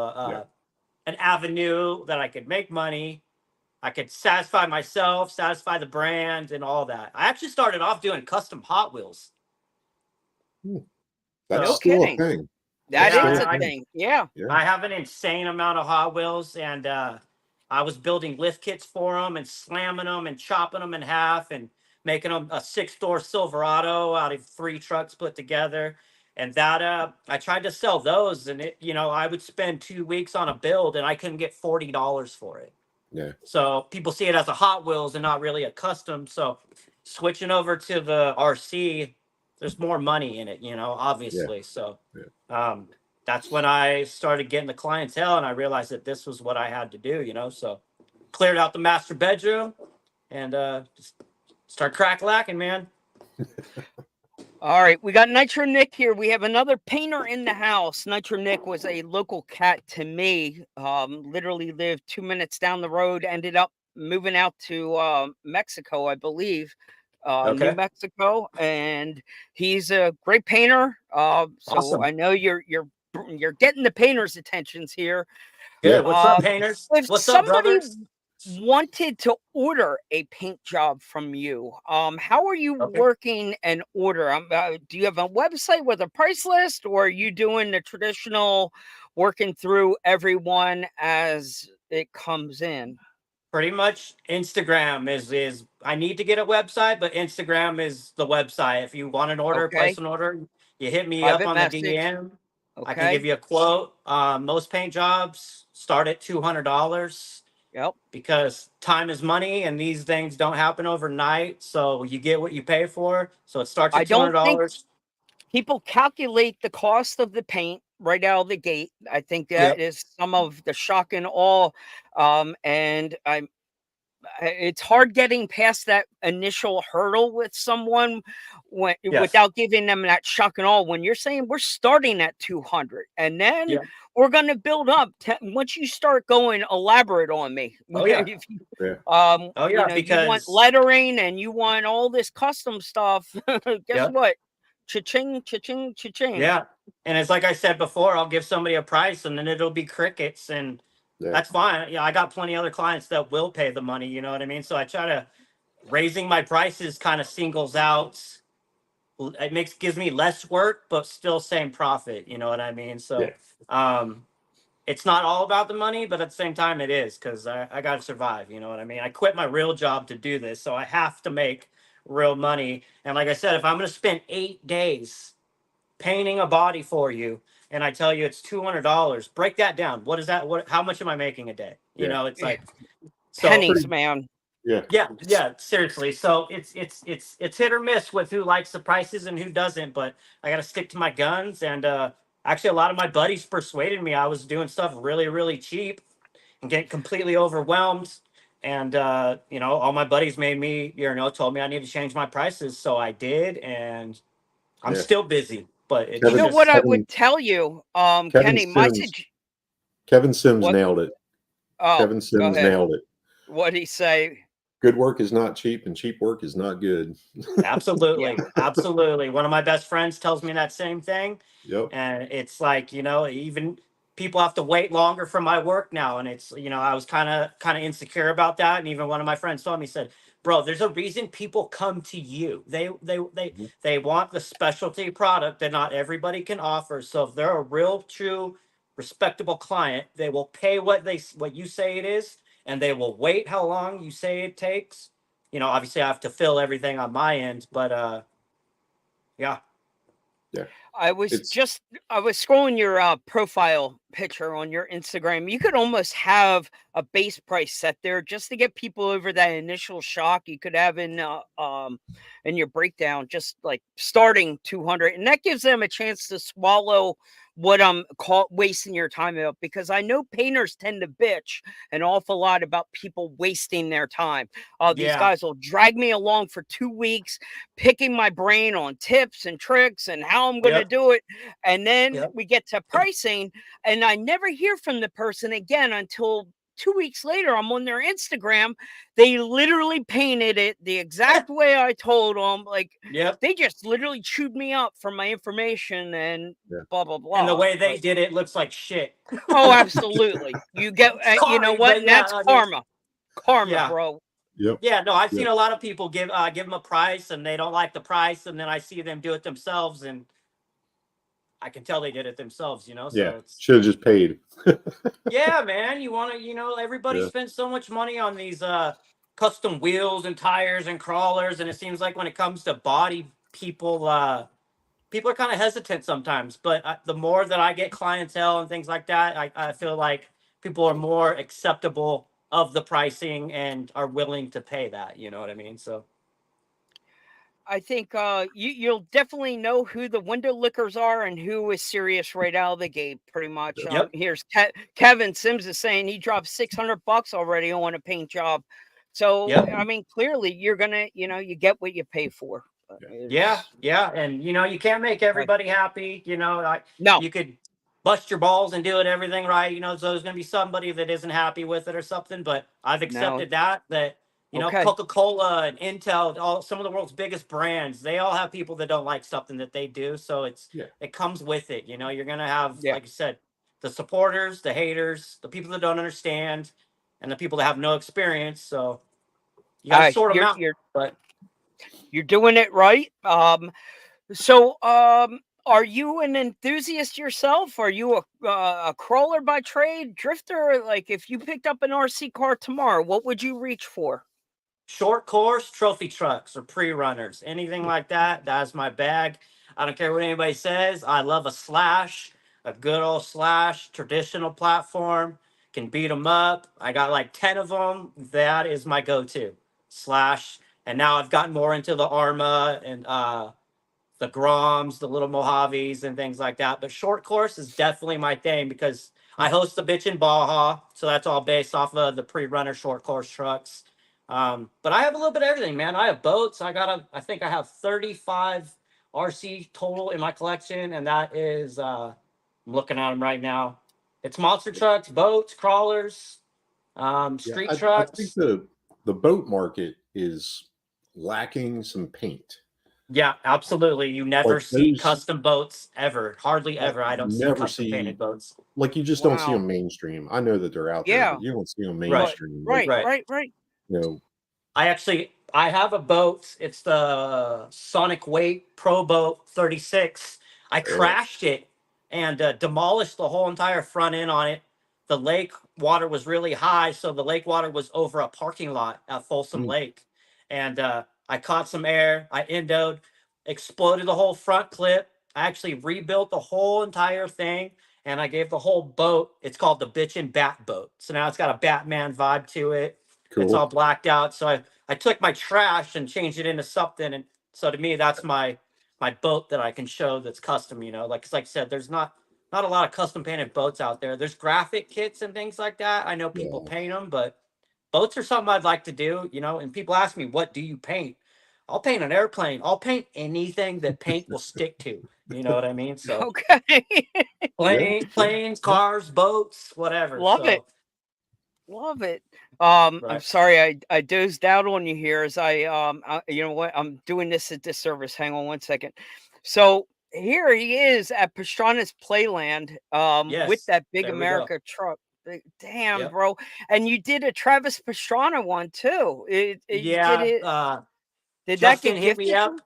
an avenue that I could make money. I could satisfy myself, satisfy the brand, and all that. I actually started off doing custom Hot Wheels. That's No So still a kidding. thing. That That's yeah, still is a a I, thing. thing. Yeah. Yeah. I have an insane amount of Hot Wheels, and I was building lift kits for them and slamming them and chopping them in half and making them a 6-door Silverado out of 3 trucks put together. And that I tried to sell those, and I would spend 2 weeks on a build, and I couldn't get $40 for it. Yeah. So people see it as a Hot Wheels and not really a custom. So switching over to the RC, there's more money in it, Yeah. obviously. So Yeah. um, that's when I started getting the clientele and I realized that this was what I had to do. So cleared out the master bedroom and just start crack lacking, man. All right, we got Nitro Nick here. We have another painter in the house. Nitro Nick was a local cat to me. Literally lived 2 minutes down the road. Ended up moving out to Mexico, I believe, New Okay. Mexico, and he's a great painter. So Awesome. I know you're getting the painters' attentions here. Yeah. Good. What's up, Um, painters? if What's up, somebody brothers? wanted to order a paint job from you, how are you Okay. working an order? Do you have a website with a price list, or are you doing the traditional working through everyone as it comes in? Pretty much Instagram is I need to get a website, but Instagram is the website. If you want an order, place Okay, an order, you hit me up private on the message. DM. I can give Okay, you a quote. Most paint jobs start at $200 yep. because time is money and these things don't happen overnight. So you get what you pay for. So it starts I at two hundred don't think dollars. people calculate the cost of the paint right out of the gate. I think that Yep. is some of the shock and awe. And it's hard getting past that initial hurdle with someone Yes. without giving them that shock and awe. When you're saying we're starting at 200 and then Yeah. we're going to build up once you start going elaborate on me. Oh yeah. If you, Yeah. Oh yeah. you want Because lettering and you want all this custom stuff. Guess yeah. what? Cha-ching, cha-ching, cha-ching. Yeah. And it's like I said before, I'll give somebody a price and then it'll be crickets and Yeah. that's fine. Yeah, I got plenty of other clients that will pay the money, you know what I mean? So I try to raising my prices kind of singles out it gives me less work but still same profit, you know what I mean? So Yeah. um it's not all about the money, but at the same time it is because I got to survive, you know what I mean? I quit my real job to do this, so I have to make real money. And like I said, if I'm going to spend 8 days painting a body for you and I tell you it's $200, break that down. What is that? How much am I making a day? Yeah. It's like, so Pennies, man. Yeah. yeah, seriously. So it's hit or miss with who likes the prices and who doesn't, but I got to stick to my guns. And actually a lot of my buddies persuaded me. I was doing stuff really, really cheap and getting completely overwhelmed. And all my buddies made me, told me I need to change my prices. So I did, and I'm Yeah. still busy, but it's You know what just I Kevin would tell you, Kevin Kenny, my Sims Kevin Sims what? nailed it. Oh, Kevin go Sims ahead. nailed it. What'd he say? Good work is not cheap, and cheap work is not good. Yeah. absolutely, absolutely. One of my best friends tells me that same thing. Yep. And it's like, even people have to wait longer for my work now. And it's, I was kind of insecure about that. And even one of my friends told me, said, bro, there's a reason people come to you. Mhm. They want the specialty product that not everybody can offer. So if they're a real, true, respectable client, they will pay what you say it is, and they will wait how long you say it takes. Obviously I have to fill everything on my end, but yeah. Yeah. I was It's scrolling your profile picture on your Instagram. You could almost have a base price set there just to get people over that initial shock. You could have in your breakdown just like starting 200, and that gives them a chance to swallow what I'm wasting your time about, because I know painters tend to bitch an awful lot about people wasting their time. These Yeah. guys will drag me along for 2 weeks, picking my brain on tips and tricks and how I'm going to Yep. do it. And then Yep. we get to pricing, and I never hear from the person again until 2 weeks later. I'm on their Instagram. They literally painted it the exact way I told them. Like, Yep. they just literally chewed me up for my information and Yeah. blah, blah, And the blah. way they But, did it looks like shit. oh, absolutely. You get, you know Sorry, what? but And yeah, that's I mean, karma. Karma, yeah. bro. Yep. Yeah, no, I've seen Yep. a lot of people give them a price and they don't like the price, and then I see them do it themselves, and I can tell they did it themselves, you know. Yeah. So it's Should have just paid. yeah, man. You want to, everybody Yeah. spends so much money on these custom wheels and tires and crawlers, and it seems like when it comes to body, people are kind of hesitant sometimes. But the more that I get clientele and things like that, I feel like people are more acceptable of the pricing and are willing to pay that. You know what I mean? So I think you'll definitely know who the window lickers are and who is serious right out of the gate. Pretty much. yep, Here's Kevin Sims is saying he dropped $600 already on a paint job. So yep. I mean, clearly you're gonna, you get what you pay for. Yeah, It's yeah, and you can't make like, everybody happy. no, You could bust your balls and do it everything right. So there's gonna be somebody that isn't happy with it or something. But I've no, accepted that okay, Coca-Cola and Intel, all some of the world's biggest brands, they all have people that don't like something that they do. So Yeah. it comes with it. You're gonna have, yeah. like you said, the supporters, the haters, the people that don't understand, and the people that have no experience. So you got to sort them You're out. you're But you're doing it right. So, are you an enthusiast yourself? Are you a crawler by trade, drifter? Like, if you picked up an RC car tomorrow, what would you reach for? short course trophy trucks or pre-runners, anything like that, that's my bag. I don't care what anybody says. I love a slash, a good old slash, traditional platform. Can beat them up. I got like 10 of them. That is my go-to slash. And now I've gotten more into the Arma and the Groms, the little Mojaves, and things like that. But short course is definitely my thing because I host the Bitchin Baja, so that's all based off of the pre-runner short course trucks. But I have a little bit of everything, man. I have boats. I think I have 35 RC total in my collection, and that is, I'm looking at them right now. It's monster trucks, boats, crawlers, Yeah. street I think trucks. the boat market is lacking some paint. Yeah, absolutely. You Like never see those, custom boats ever. Hardly I ever. I don't see never custom see, painted boats. like, you just don't see Wow. them mainstream. I know that they're out there, Yeah. but you don't see them Right. mainstream. Like, Right. Right. Right. Right. you know, I have a boat. It's the Sonic Wake Pro Boat 36. I uh, crashed it and demolished the whole entire front end on it. The lake water was really high, so the lake water was over a parking lot at Folsom mm, Lake. And I caught some air. I endoed, exploded the whole front clip. I actually rebuilt the whole entire thing, and I gave the whole boat. It's called the Bitchin Bat Boat. So now it's got a Batman vibe to it. It's all cool. blacked out. So I took my trash and changed it into something. And so to me, that's my boat that I can show that's custom, like, 'cause like I said, there's not a lot of custom painted boats out there. There's graphic kits and things like that. I know people Yeah. paint them, but boats are something I'd like to do, and people ask me, what do you paint? I'll paint an airplane. I'll paint anything that paint will stick to. You know what I mean? So Okay. Yeah. planes, Yeah. cars, boats, whatever. Love it. So Love it. I'm right. sorry I dozed out on you here as you know what, I'm doing this a disservice. Hang on one second. So here he is at Pastrana's Playland with Yes. that big There we go. America truck. Damn, Yep. bro. And you did a Travis Pastrana one too. You did Yeah. it. Did that Justin get hit me gifted to you? up.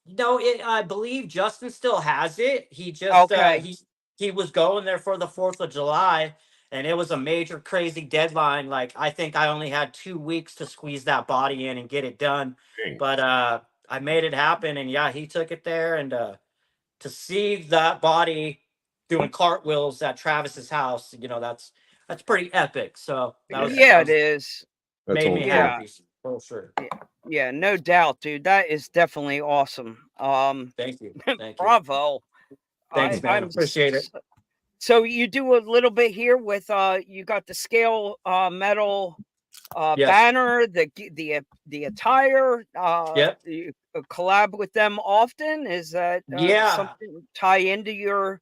No, I believe Justin still has it. He just Okay. he was going there for the 4th of July, and it was a major crazy deadline. Like, I think I only had 2 weeks to squeeze that body in and get it done. Dang. But I made it happen, and yeah, he took it there. And to see that body doing cartwheels at Travis's house, that's pretty epic. So that Yeah. was that Yeah, it was is. That's made me awesome. Yeah. happy for sure. Yeah. Yeah, no doubt, dude. That is definitely awesome. Thank you. Thank you. Bravo. Thanks, man. Appreciate it. So you do a little bit here with you got the scale metal Yes. banner, the attire. Yep. You collab with them often. Is that Yeah. something tie into your?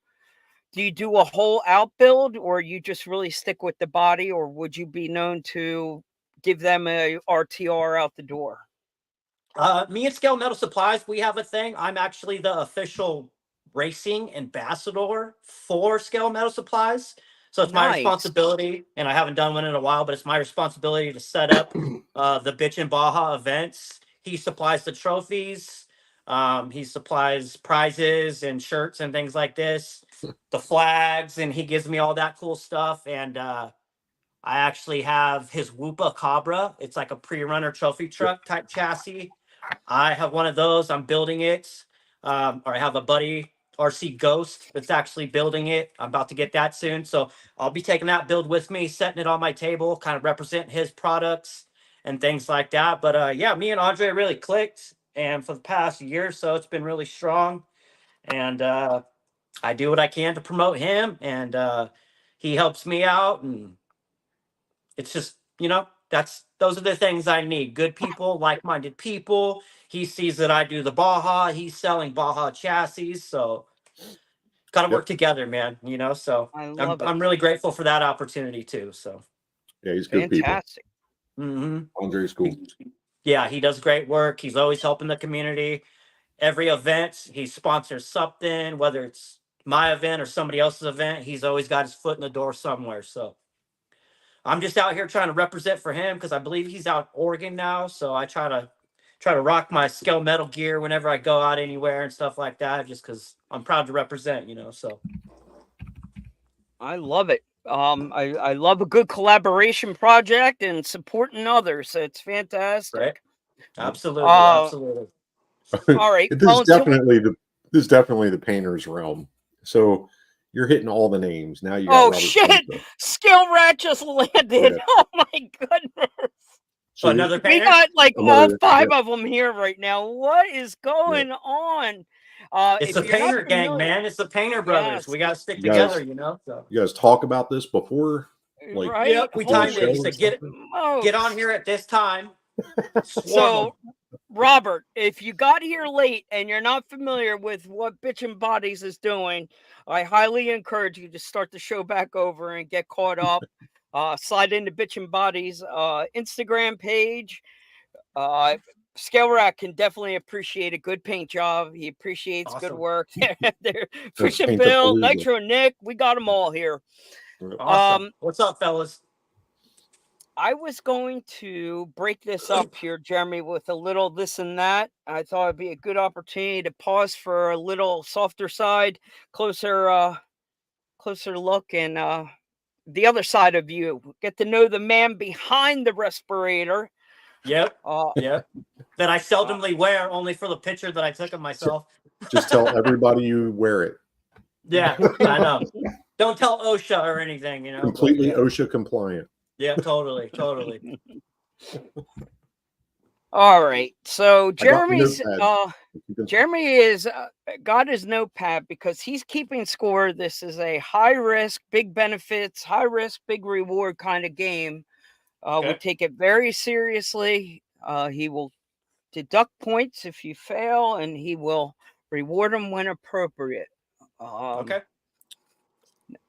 Do you do a whole outbuild, or you just really stick with the body, or would you be known to give them a RTR out the door? Me and Scale Metal Supplies, we have a thing. I'm actually the official racing ambassador for Scale Metal Supplies. So it's my Nice. responsibility, and I haven't done one in a while, but it's my responsibility to set up the Bitchin Baja events. He supplies the trophies. He supplies prizes and shirts and things like this, the flags, and he gives me all that cool stuff. And I actually have his Whoopa Cabra. It's like a pre-runner trophy truck type chassis. I have one of those. I'm building it. Or I have a buddy, RC Ghost, that's actually building it. I'm about to get that soon. So I'll be taking that build with me, setting it on my table, kind of represent his products and things like that. But yeah, me and Andre really clicked. And for the past year or so, it's been really strong. And I do what I can to promote him. And he helps me out. And it's just, those are the things I need. Good people, like-minded people. He sees that I do the Baja. He's selling Baja chassis. So got to work together, man. So I I'm love it. I'm really grateful for that opportunity too. So Yeah, he's good people. Fantastic. Andre's cool. Yeah, he does great work. He's always helping the community. Every event, he sponsors something, whether it's my event or somebody else's event. He's always got his foot in the door somewhere. So I'm just out here trying to represent for him because I believe he's out in Oregon now. So I try to rock my Scale Metal gear whenever I go out anywhere and stuff like that, just because I'm proud to represent, So I love it. I love a good collaboration project and supporting others. It's fantastic. right, absolutely, Uh, absolutely. All right. This Well, is definitely the painter's realm. So you're hitting all the names. Now you got oh Robert shit! Sosa. Skill Rat just landed. Yeah. Oh my goodness! So Another We painter. got like all Another- five yeah. of them here right now. What is going on? It's If the you're not painter gang, familiar- man. It's the painter brothers. Yes. We got to stick You guys- together, So. You guys talk about this before, like, right? Yep, we timed show it. He or said, get smokes. on here at this time. Swarm 'em. So, Robert, if you got here late and you're not familiar with what Bitchin' Bodies is doing, I highly encourage you to start the show back over and get caught up. Slide into Bitchin' Bodies Instagram page. Scale Rack can definitely appreciate a good paint job. He appreciates good Awesome. work. They're Fishing Paint the Bill, Palooza. Nitro Nick, we got them all here. Awesome. What's up, fellas? I was going to break this up here, Jeremy, with a little this and that. I thought it'd be a good opportunity to pause for a little softer side, closer look, and the other side of you. Get to know the man behind the respirator. Yep. Yep. That I seldomly wear, only for the picture that I took of myself. just tell everybody you wear it. Yeah, I know. Don't tell OSHA or anything, Completely but, yeah. OSHA compliant. Yeah, totally. All right. So Jeremy is got his notepad because he's keeping score. This is a high risk, big benefits, high risk, big reward kind of game. We take it very seriously. He will deduct points if you fail, and he will reward them when appropriate. Okay.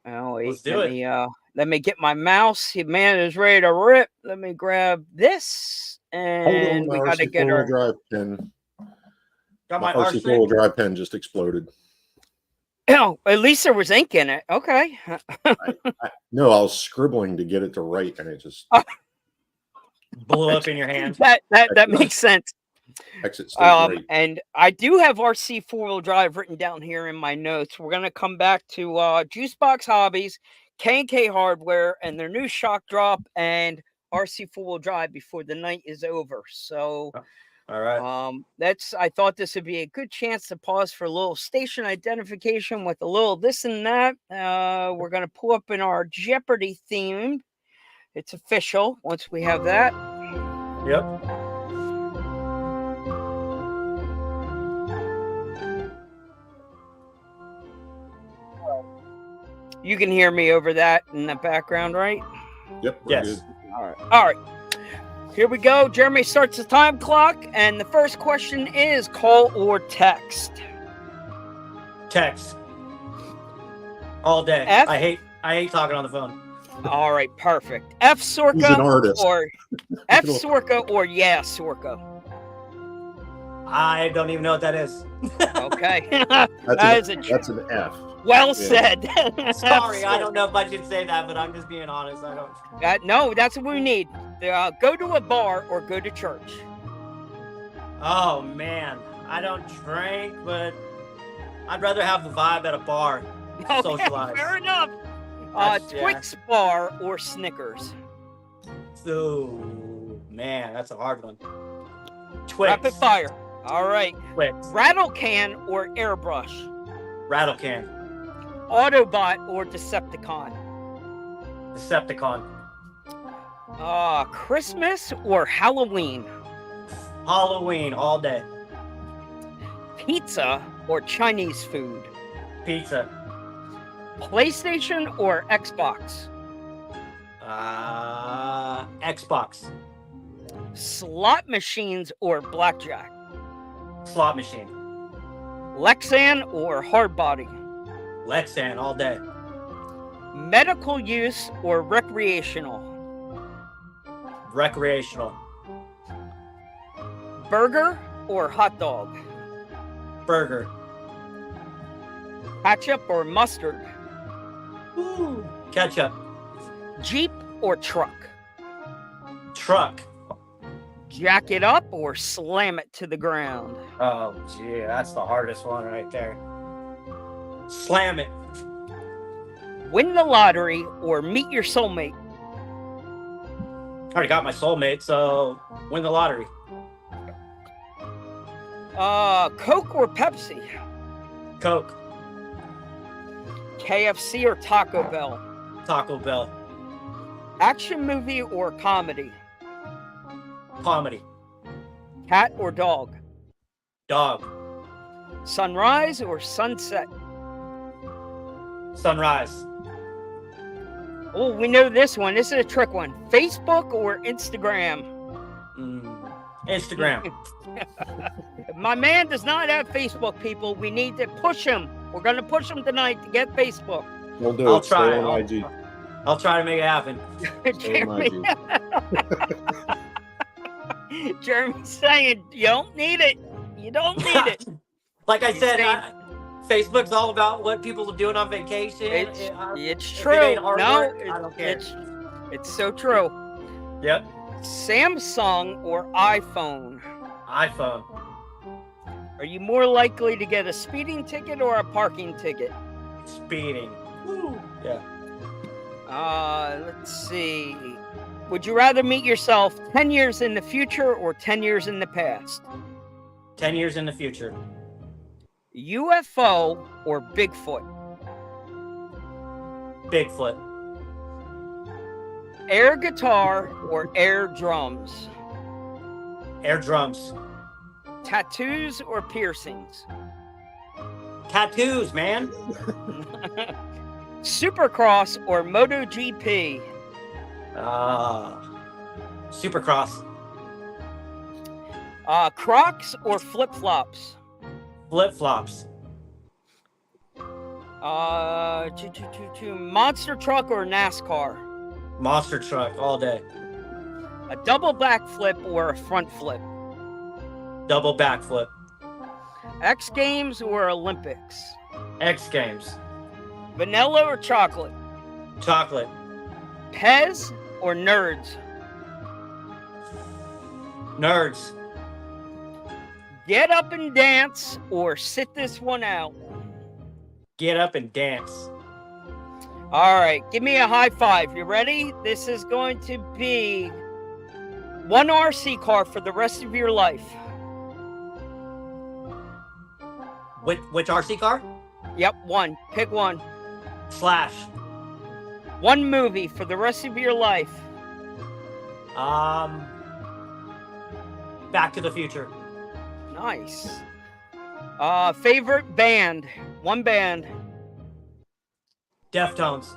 Oh, wait, Let's do it. Let me get my mouse. The man is ready to rip. Let me grab this, and we got to get our drive pen. Got My my RC four-wheel arsenic. drive pen just exploded. Oh, at least there was ink in it. Okay. No, I was scribbling to get it to write, and it just Blew up in your hand. That makes sense. exit stage right. And I do have RC four-wheel drive written down here in my notes. We're gonna come back to Juicebox Hobbies, K&K Hardware, and their new shock drop and RC four-wheel drive before the night is over. So, all right. I thought this would be a good chance to pause for a little station identification with a little this and that. We're gonna pull up in our Jeopardy theme. It's official once we have that. Yep. You can hear me over that in the background, right? Yep. We're Yes. good. All right. Here we go. Jeremy starts the time clock, and the first question is call or text. Text. All day. F? I hate talking on the phone. All right, perfect. F Sorka He's an artist. or F Sorka or yeah Sorka. I don't even know what that is. Okay. That's an F. Well said. Sorry, I don't know if I should say that, but I'm just being honest. I don't. No, that's what we need. Go to a bar or go to church. Oh man, I don't drink, but I'd rather have the vibe at a bar. Okay, Socialize. fair enough. That's- Twix bar or Snickers. So man, that's a hard one. Twix. Rapid fire. All right. Twix. Rattle can or airbrush. Rattle can. Autobot or Decepticon. Decepticon. Christmas or Halloween. Halloween all day. Pizza or Chinese food. Pizza. PlayStation or Xbox. Xbox. Slot machines or blackjack. Slot machine. Lexan or hardbody. Lexan all day. Medical use or recreational. Recreational. Burger or hot dog. Burger. Ketchup or mustard. Ooh. Ketchup. Jeep or truck. Truck. Jack it up or slam it to the ground. Oh, gee, that's the hardest one right there. Slam it. Win the lottery or meet your soulmate. Already got my soulmate, so win the lottery. Coke or Pepsi. Coke. KFC or Taco Bell. Taco Bell. Action movie or comedy. Comedy. Cat or dog. Dog. Sunrise or sunset. Sunrise. Oh, we know this one. This is a trick one. Facebook or Instagram. Instagram. My man does not have Facebook, people. We need to push him. We're going to push him tonight to get Facebook. We'll do I'll it. try. Stay on IG. I'll try to make it happen. Stay on Jeremy, IG. Jeremy's saying you don't need it. You don't need it. Like I said, saying- Facebook's all about what people are doing on vacation. It's If true. it ain't No, artwork, I don't care. it's so true. Yep. Samsung or iPhone? iPhone. Are you more likely to get a speeding ticket or a parking ticket? Speeding. Woo. Yeah. Let's see. Would you rather meet yourself 10 years in the future or 10 years in the past? 10 years in the future. UFO or Bigfoot? Bigfoot. Air guitar or air drums? Air drums. Tattoos or piercings? Tattoos, man. Supercross or MotoGP? Supercross. Crocs or flip-flops? Flip-flops. Monster truck or NASCAR? Monster truck all day. A double backflip or a front flip? Double backflip. X Games or Olympics? X Games. Vanilla or chocolate? Chocolate. Pez or Nerds? Nerds. Get up and dance or sit this one out? Get up and dance. All right, give me a high five. You ready? This is going to be one RC car for the rest of your life. Which RC car? Yep, one. Pick one. Slash. One movie for the rest of your life. Back to the Future. Nice. Favorite band? One band. Deftones.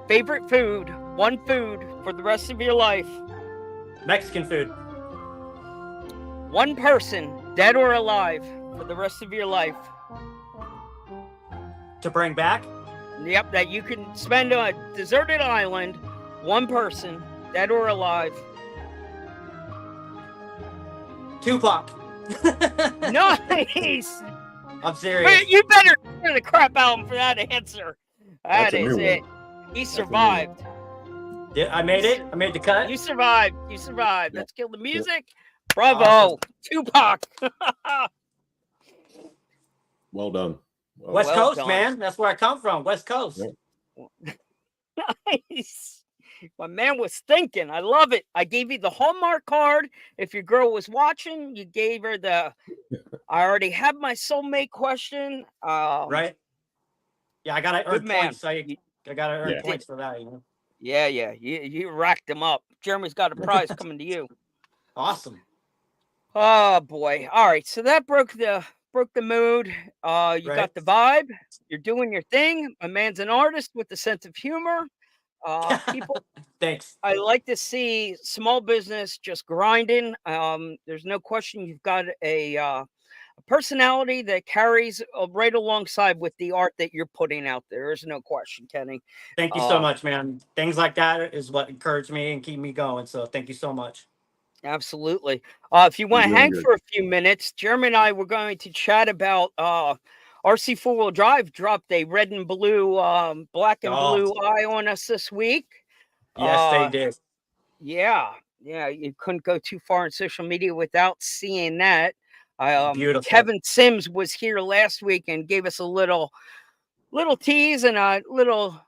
Favorite food, one food for the rest of your life. Mexican food. One person, dead or alive, for the rest of your life. To bring back? Yep, that you can spend on a deserted island. One person, dead or alive. Tupac. Nice! I'm serious. Man, you better hear the crap out for that answer. That's That a is new it. one. He That's a new one. survived. Yeah, I made it. I made the cut. You survived. You survived. Yep. Let's kill the music. Bravo. Awesome. Tupac. Well done. West well Coast, done. man. That's where I come from. West Coast. Yep. Nice. My man was thinking. I love it. I gave you the Hallmark card. If your girl was watching, you gave her the I already have my soulmate question. Right? Yeah, I gotta earn Good man. points. I gotta earn Yeah. points for that, you know. Yeah. You racked them up. Jeremy's got a prize coming to you. Awesome. Oh boy. All right. So that broke the mood. You Right. got the vibe. You're doing your thing. My man's an artist with a sense of humor. People, Thanks. I like to see small business just grinding. There's no question you've got a personality that carries right alongside with the art that you're putting out there. There's no question, Kenny. Thank you so much, man. Things like that is what encourage me and keep me going. So thank you so much. Absolutely. If you want to doing hang good. for a few minutes, Jeremy and I were going to chat about RC four-wheel drive dropped a red and blue, black and Oh. blue eye on us this week. Yes, they did. Yeah, you couldn't go too far in social media without seeing that. Beautiful. Kevin Sims was here last week and gave us a little tease and a little.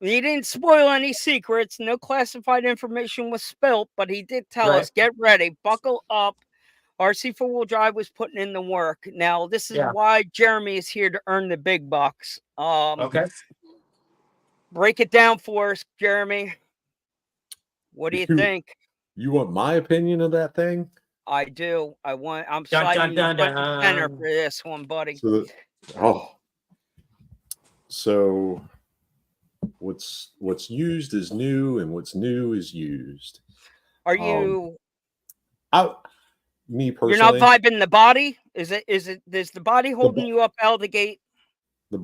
He didn't spoil any secrets. No classified information was spilt, but he did tell Right. us, get ready, buckle up. RC four-wheel drive was putting in the work. Now, this is Yeah. why Jeremy is here to earn the big bucks. Okay. Break it down for us, Jeremy. What do you think? You want my opinion of that thing? I do. I'm Dun, siding dun, with dun, center dun. for this one, buddy. So what's used is new, and what's new is used. Are you? Me You're personally, not vibing the body? Is the body holding you up out of the gate? the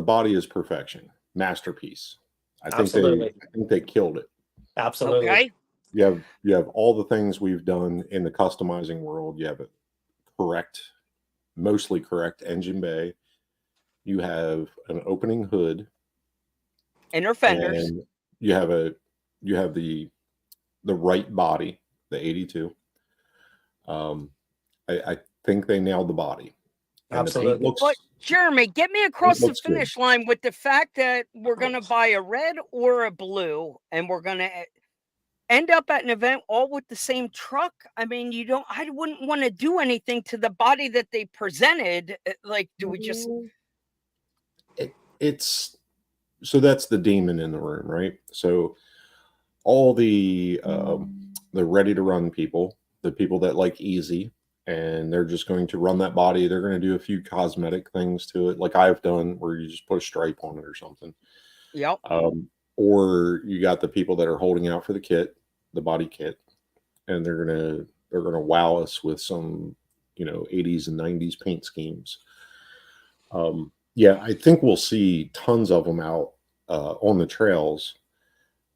body is perfection, masterpiece. I Absolutely. think they killed it. Absolutely. Okay. You have all the things we've done in the customizing world. You have a mostly correct engine bay. You have an opening hood. Inner fenders. And you have the right body, the 82. I think they nailed the body. And the paint Absolutely. looks, But Jeremy, get me across the looks good. finish line with the fact that we're gonna buy a red or a blue, and we're gonna end up at an event all with the same truck. I mean, I wouldn't want to do anything to the body that they presented. Like, do we just? it's so that's the demon in the room, right? So all the ready to run people, the people that like easy, and they're just going to run that body. They're going to do a few cosmetic things to it, like I've done, where you just put a stripe on it or something. Yep. Or you got the people that are holding out for the kit, the body kit, and they're gonna wow us with some 80s and 90s paint schemes. Yeah, I think we'll see tons of them out on the trails,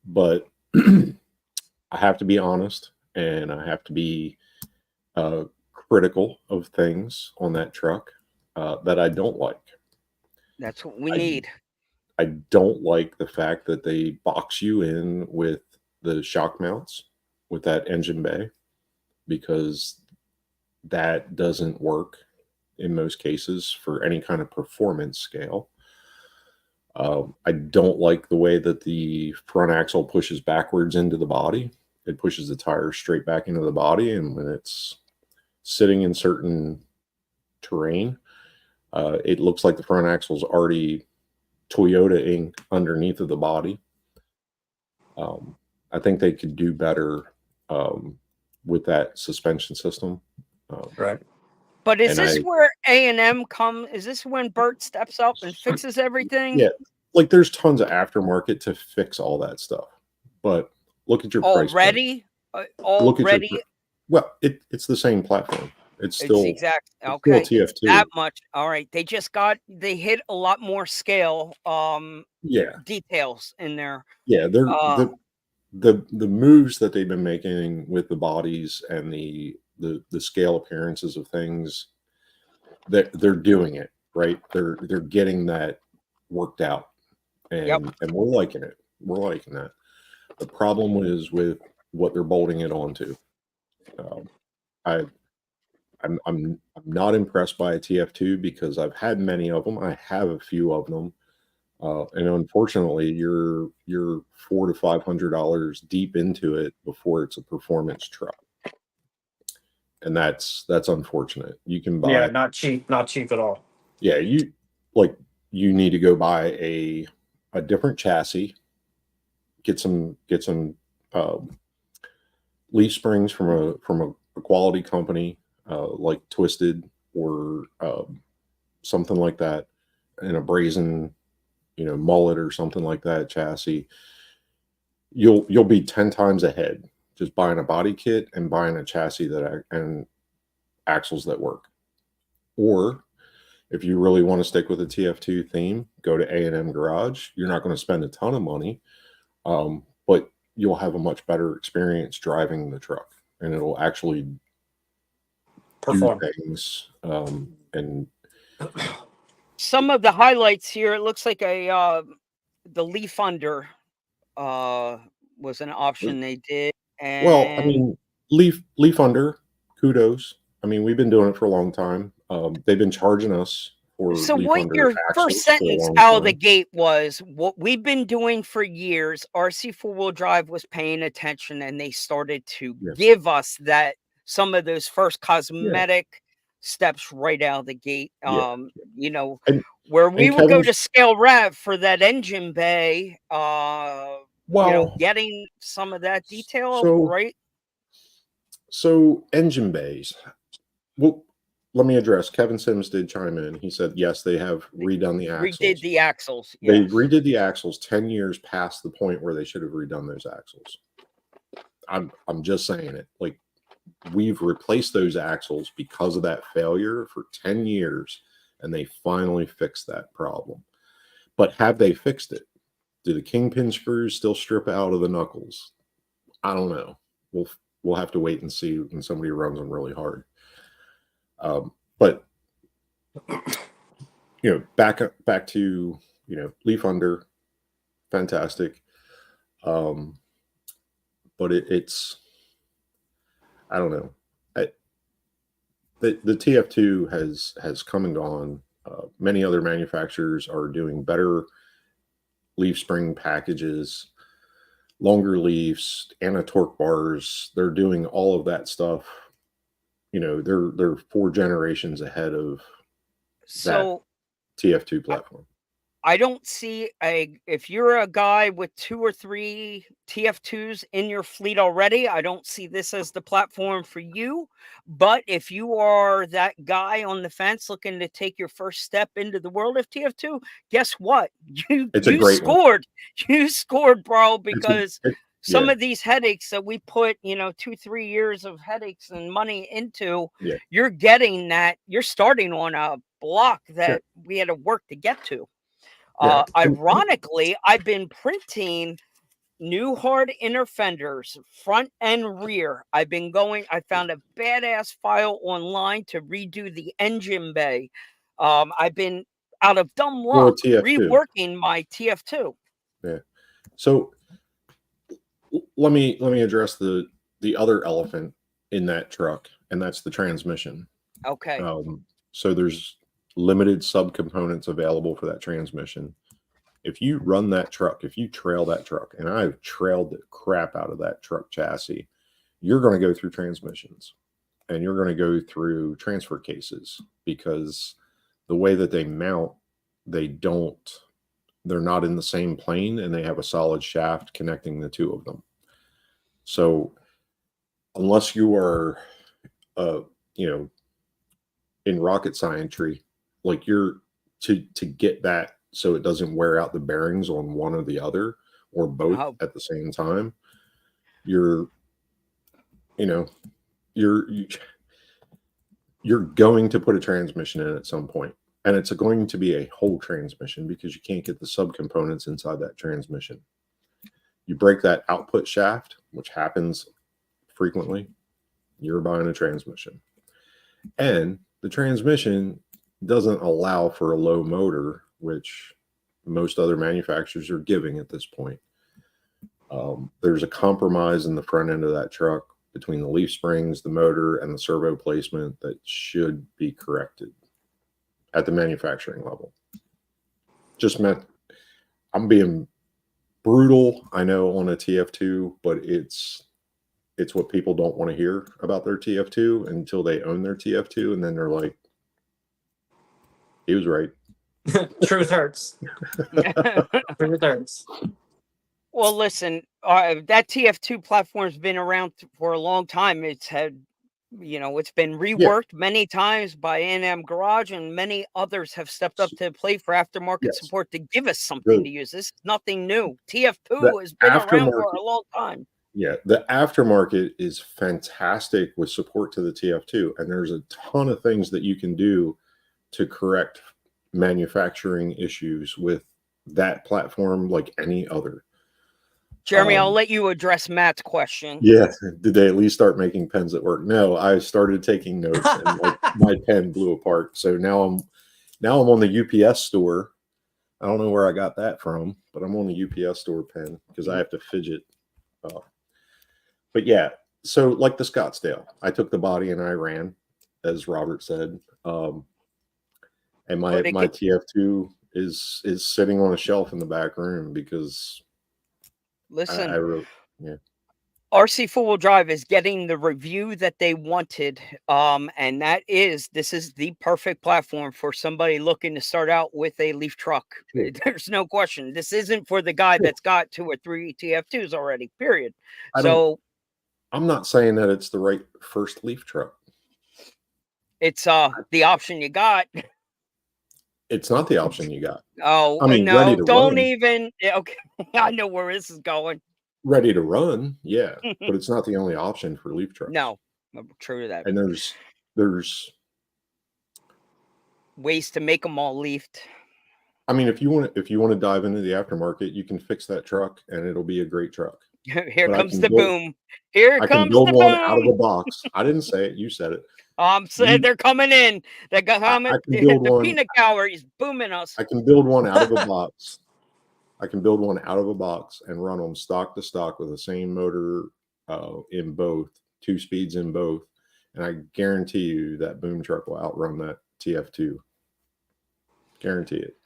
but I have to be honest, and I have to be critical of things on that truck that I don't like. That's what we need. I don't like the fact that they box you in with the shock mounts with that engine bay, because that doesn't work in most cases for any kind of performance scale. I don't like the way that the front axle pushes backwards into the body. It pushes the tire straight back into the body, and when it's sitting in certain terrain, it looks like the front axle's already Toyota ink underneath of the body. I think they could do better with that suspension system. Right. But is And this where A&M come? Is this when Bert steps up and fixes everything? yeah, like there's tons of aftermarket to fix all that stuff. But look at your price point. Already, Look at your already, well, it's the same platform. It's it's still exact. it's still Okay, it's that TF2. much. All right, they hit a lot more scale. Yeah, Details in there. yeah. They're Uh, the moves that they've been making with the bodies and the scale appearances of things, that they're doing it right. They're getting that worked out, Yep. and we're liking it. We're liking that. The problem is with what they're bolting it onto. I I'm not impressed by a TF2 because I've had many of them. I have a few of them, and unfortunately, you're $400 to $500 deep into it before it's a performance truck, and that's unfortunate. You can Yeah, buy, not cheap at all. yeah, you need to go buy a different chassis, get some leaf springs from a quality company, like Twisted or something like that, and a brazen, mullet or something like that chassis. You'll be 10 times ahead just buying a body kit and buying a chassis and axles that work. Or if you really want to stick with the TF2 theme, go to A&M Garage. You're not going to spend a ton of money, but you'll have a much better experience driving the truck, and it'll actually Perform. do things. And some of the highlights here. It looks like the leaf under was an option they did. And well, I mean, leaf under, kudos. I mean, we've been doing it for a long time. They've been charging us for so leaf what under your axles first for a sentence long out of the time. gate was, what we've been doing for years, RC four-wheel drive was paying attention, and they started to Yes. give us that some of those first Yeah. cosmetic steps right out of the gate. Yeah. And Where we would go Kevin's to scale rev for that engine bay, well, getting some of that detail so right. so engine bays. Well, let me address. Kevin Sims did chime in. He said yes, they have redone the Redid axles. the axles. They Yes. redid the axles 10 years past the point where they should have redone those axles. I'm just saying it. Like, we've replaced those axles because of that failure for 10 years, and they finally fixed that problem. But have they fixed it? Do the kingpin screws still strip out of the knuckles? I don't know. We'll have to wait and see when somebody runs them really hard. But back to leaf under, fantastic. But it's, I don't know. The TF2 has come and gone. Many other manufacturers are doing better leaf spring packages, longer leaves, anti-torque bars. They're doing all of that stuff. They're 4 generations ahead of So that TF2 platform. I don't see if you're a guy with 2 or 3 TF2s in your fleet already, I don't see this as the platform for you. But if you are that guy on the fence looking to take your first step into the world of TF2, guess what? It's a You great one. scored. You scored, bro, It's because yeah, some of these headaches that we put, 2-3 years of headaches and money into, yeah, you're getting that. You're starting on a block yeah, that we had to work to get to. yeah. Ironically, I've been printing new hard inner fenders, front and rear. I found a badass file online to redo the engine bay. I've been, out of dumb For a luck, TF2. reworking my TF2. Yeah. So let me address the other elephant in that truck, and that's the transmission. Okay. So there's limited subcomponents available for that transmission. If you run that truck, if you trail that truck, and I've trailed the crap out of that truck chassis, you're going to go through transmissions, and you're going to go through transfer cases, because the way that they mount, they're not in the same plane, and they have a solid shaft connecting the two of them. So unless you are, in rocket scientry, like you're to get that so it doesn't wear out the bearings on one or the other or both Oh. at the same time. You're you're going to put a transmission in at some point, and it's going to be a whole transmission because you can't get the subcomponents inside that transmission. You break that output shaft, which happens frequently, you're buying a transmission. And the transmission doesn't allow for a low motor, which most other manufacturers are giving at this point. There's a compromise in the front end of that truck between the leaf springs, the motor, and the servo placement that should be corrected at the manufacturing level. Just meant, I'm being brutal, I know, on a TF2, but it's what people don't want to hear about their TF2 until they own their TF2, and then they're like, he was right. Truth hurts. Truth hurts. Well, listen, that TF2 platform's been around for a long time. It's had, it's been reworked many times by A&M Garage, and many others have stepped up to the plate for aftermarket support to give us something to use. This is nothing new. TF2 has been around for a long time. Yeah, the aftermarket is fantastic with support to the TF2, and there's a ton of things that you can do to correct manufacturing issues with that platform like any other. Jeremy, I'll let you address Matt's question. Yeah, did they at least start making pens at work? No, I started taking notes and my pen blew apart. So now I'm on the UPS store. I don't know where I got that from, but I'm on the UPS store pen because I have to fidget. But yeah, so like the Scottsdale, I took the body and I ran, as Robert said. And my TF2 is sitting on a shelf in the back room because listen, I wrote, yeah. RC four-wheel drive is getting the review that they wanted, and this is the perfect platform for somebody looking to start out with a leaf truck. There's no question. This isn't for the guy that's got 2 or 3 TF2s already, period. I'm not saying that it's the right first leaf truck. It's the option you got. It's not the option you got. Oh, I mean, no, don't even. Okay, I know where this is going. Ready to run, yeah, but it's not the only option for leaf trucks. No, true to that. And there's ways to make them all leafed. I mean, if you want to dive into the aftermarket, you can fix that truck, and it'll be a great truck. Here comes the boom. Here comes the boom. I can build one out of the box. I didn't say it. You said it. I'm saying they're coming in. They're coming. The peanut gallery is booming us. I can build one out of a box. I can build one out of a box and run them stock to stock with the same motor in both, 2 speeds in both. And I guarantee you that boom truck will outrun that TF2. Guarantee it.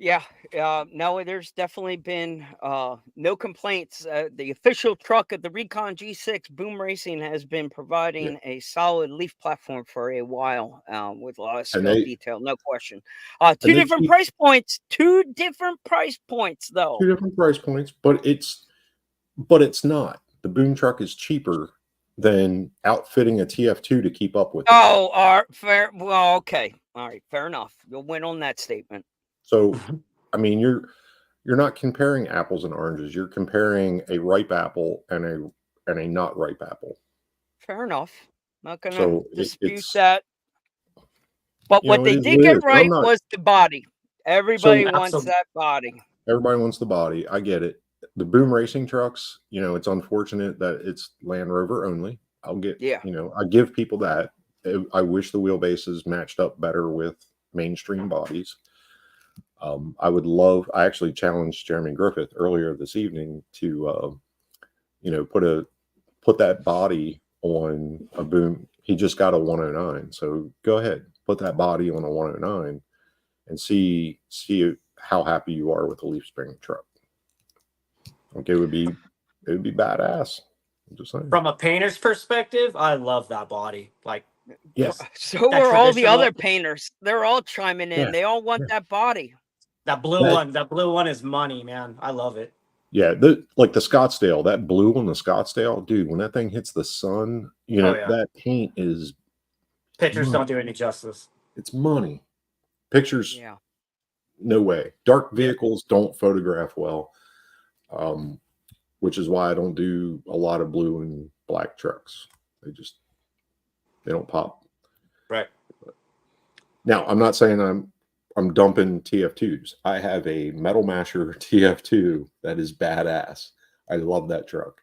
Yeah. No, there's definitely been no complaints. The official truck of the Recon G6 Boom Racing has been providing a solid leaf platform for a while with a lot of skill detail, no question. 2 different price points. 2 different price points, though. 2 different price points, but it's not. The boom truck is cheaper than outfitting a TF2 to keep up with it. Oh, fair. Well, okay. All right, fair enough. You'll win on that statement. So, I mean, you're not comparing apples and oranges. You're comparing a ripe apple and a not ripe apple. Fair enough. Not going to dispute that. But what they did get right was the body. Everybody wants that body. Everybody wants the body. I get it. The boom racing trucks, it's unfortunate that it's Land Rover only. I give people that. I wish the wheelbases matched up better with mainstream bodies. I actually challenged Jeremy Griffith earlier this evening to, put that body on a boom. He just got a 109. So go ahead, put that body on a 109 and see how happy you are with a leaf spring truck. Okay, it would be badass. I'm just saying. From a painter's perspective, I love that body. Like, yes. So are all the other painters. They're all chiming in. Yeah. They all want that body. That blue one is money, man. I love it. Yeah, like the Scottsdale, that blue on the Scottsdale, dude, when that thing hits the sun, that paint is... Pictures don't do any justice. It's money. Pictures, Yeah. no way. Dark vehicles don't photograph well, which is why I don't do a lot of blue and black trucks. They don't pop. Right. Now, I'm not saying I'm dumping TF2s. I have a Metal Masher TF2 that is badass. I love that truck.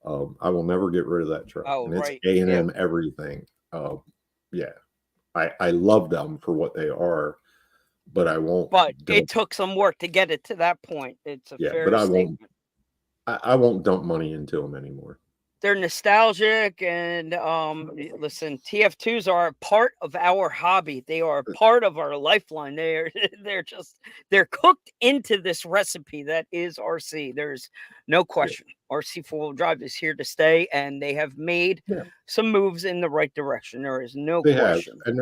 I will never get rid of that truck. Oh, and it's right. A&M everything. Yeah. I love them for what they are, but I won't. But dump, it took some work to get it to that point. It's a fair but I statement. won't. I won't dump money into them anymore. They're nostalgic, and listen, TF2s are a part of our hobby. They are a part of our lifeline. They're cooked into this recipe that is RC. There's no question. RC 4-wheel drive is here to stay, and they have made some moves in the right direction. There is no They question. have,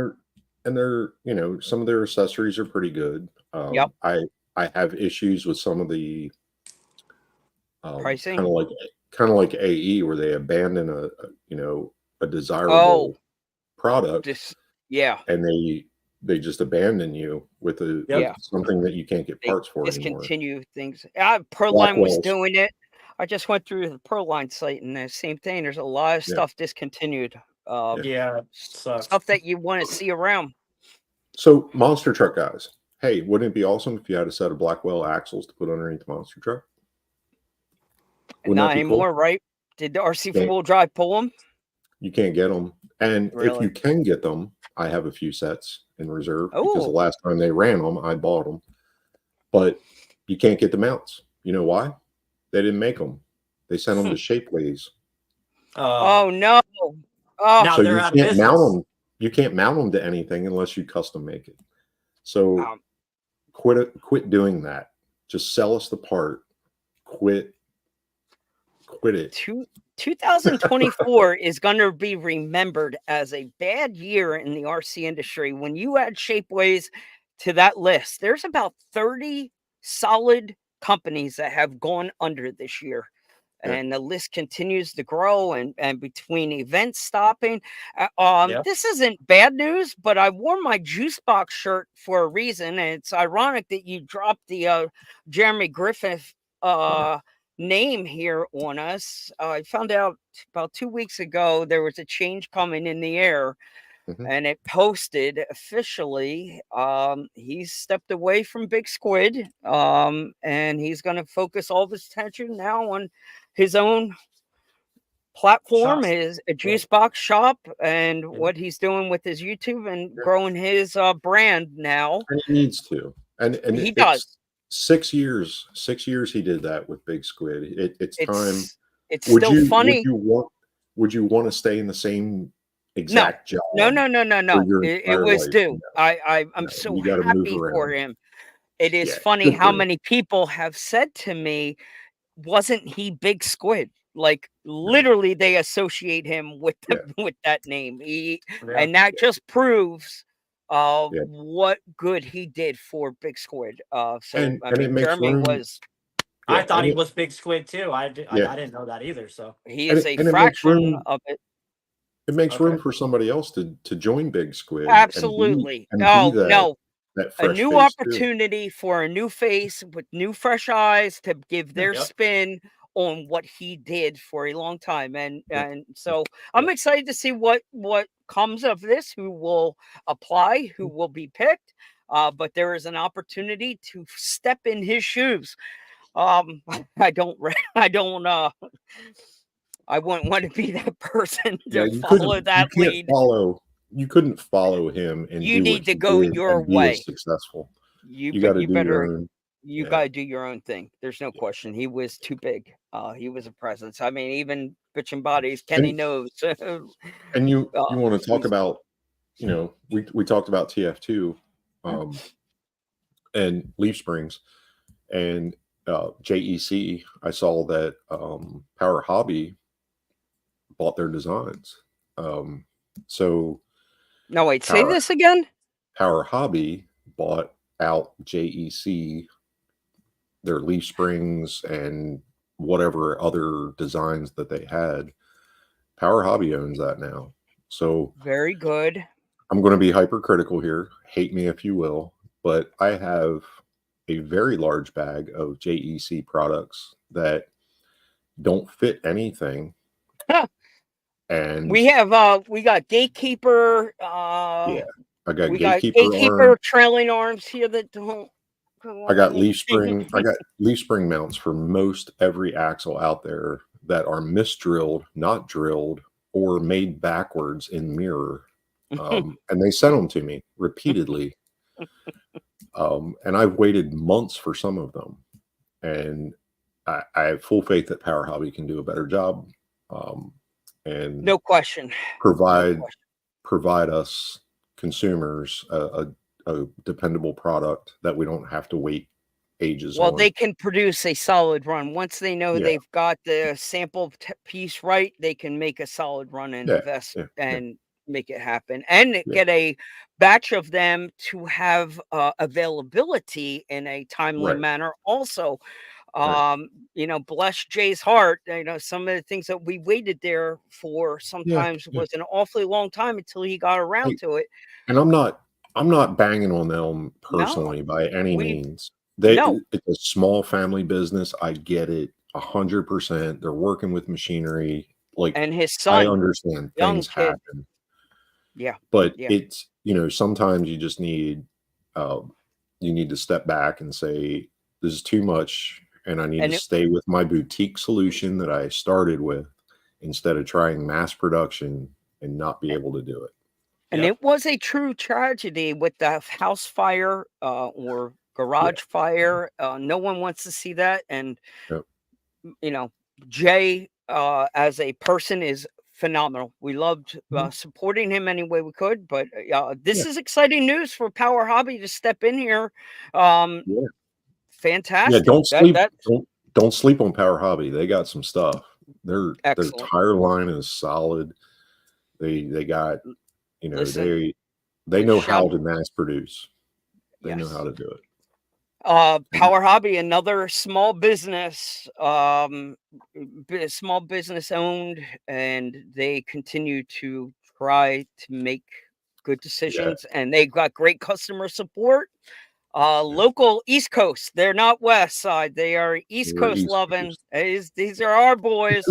and they're some of their accessories are pretty good. Yep. I have issues with some of the Pricing, kind of like AE, where they abandon a desirable product, and they just abandon you with something that you can't get parts for anymore. Discontinue things. Proline was doing it. I just went through the Proline site, and the same thing. There's a lot of stuff discontinued. Stuff that you want to see around. So, monster truck guys, hey, wouldn't it be awesome if you had a set of Blackwell axles to put underneath the monster truck? Not anymore, right? Did the RC 4-wheel drive pull them? You can't get them. And if you can get them, I have a few sets in reserve because the last time they ran them, I bought them. But you can't get the mounts. You know why? They didn't make them. They sent them to Shapeways. Oh no! So you can't mount them. You can't mount them to anything unless you custom make it. So quit doing that. Just sell us the part. Quit it. 2024 is going to be remembered as a bad year in the RC industry. When you add Shapeways to that list, there's about 30 solid companies that have gone under this year. And the list continues to grow, and between events stopping, this isn't bad news, but I wore my Juice Box shirt for a reason. And it's ironic that you dropped the Jeremy Griffith name here on us. I found out about 2 weeks ago there was a change coming in the air, and it posted officially he's stepped away from Big Squid, and he's going to focus all of his attention now on his own platform, his Juice Box shop, and what he's doing with his YouTube and growing his brand now. And he needs to, and he does. 6 years he did that with Big Squid. It's time. It's still funny. Would you want to stay in the same exact job? No. It was due. I'm so happy for him. It is funny how many people have said to me, wasn't he Big Squid? Like literally they associate him with with that name. And that just proves what good he did for Big Squid. I mean, Jeremy was. I thought he was Big Squid too. I didn't know that either. So he is a fraction of it. It makes room for somebody else to join Big Squid. Absolutely. No. A new opportunity for a new face with new fresh eyes to give their spin on what he did for a long time. And so I'm excited to see what comes of this, who will apply, who will be picked. But there is an opportunity to step in his shoes. I wouldn't want to be that person to follow that lead. You couldn't follow him, and you need to go your way. Successful. You got to do your own. You got to do your own thing. There's no question. He was too big. He was a presence. I mean, even Bitchin Bodies, Kenny knows. And you want to talk about, we talked about TF2, and Leaf Springs, and JEC. I saw that Power Hobby bought their designs. So. No, wait, say this again. Power Hobby bought out JEC, their Leaf Springs and whatever other designs that they had. Power Hobby owns that now. So very good. I'm going to be hypercritical here. Hate me if you will, but I have a very large bag of JEC products that don't fit anything, and we got Gatekeeper. yeah, I got We got Gatekeeper arm. Gatekeeper trailing arms here that don't go I on got leaf anything. spring. I got leaf spring mounts for most every axle out there that are misdrilled, not drilled, or made backwards in mirror. And they sent them to me repeatedly. And I've waited months for some of them. And I have full faith that Power Hobby can do a better job, and No question. provide No question. provide us consumers a dependable product that we don't have to wait ages Well, on. they can produce a solid run. Once they know Yeah. they've got the sample piece right, they can make a solid run and invest and make it happen, and get a batch of them to have availability in a timely manner also. Bless Jay's heart. Some of the things that we waited there for sometimes was an awfully long time until he got around to it. And I'm not banging on them personally by any means. It's a small family business. I get it 100%. They're working with machinery. And his son, I understand things happen. Yeah. But it's, sometimes you just need to step back and say, this is too much. And I need to stay with my boutique solution that I started with instead of trying mass production and not be able to do it. And it was a true tragedy with the house fire or garage fire. No one wants to see that. And, Jay, as a person, is phenomenal. We loved supporting him any way we could. But this is exciting news for Power Hobby to step in here. Fantastic. Don't sleep on Power Hobby. They got some stuff. Their tire line is solid. They got, they know how to mass produce. They know how to do it. Power Hobby, another small business owned, and they continue to try to make good decisions, and they've got great customer support. Local East Coast, they're not West Side, they are East Coast loving. These are our boys.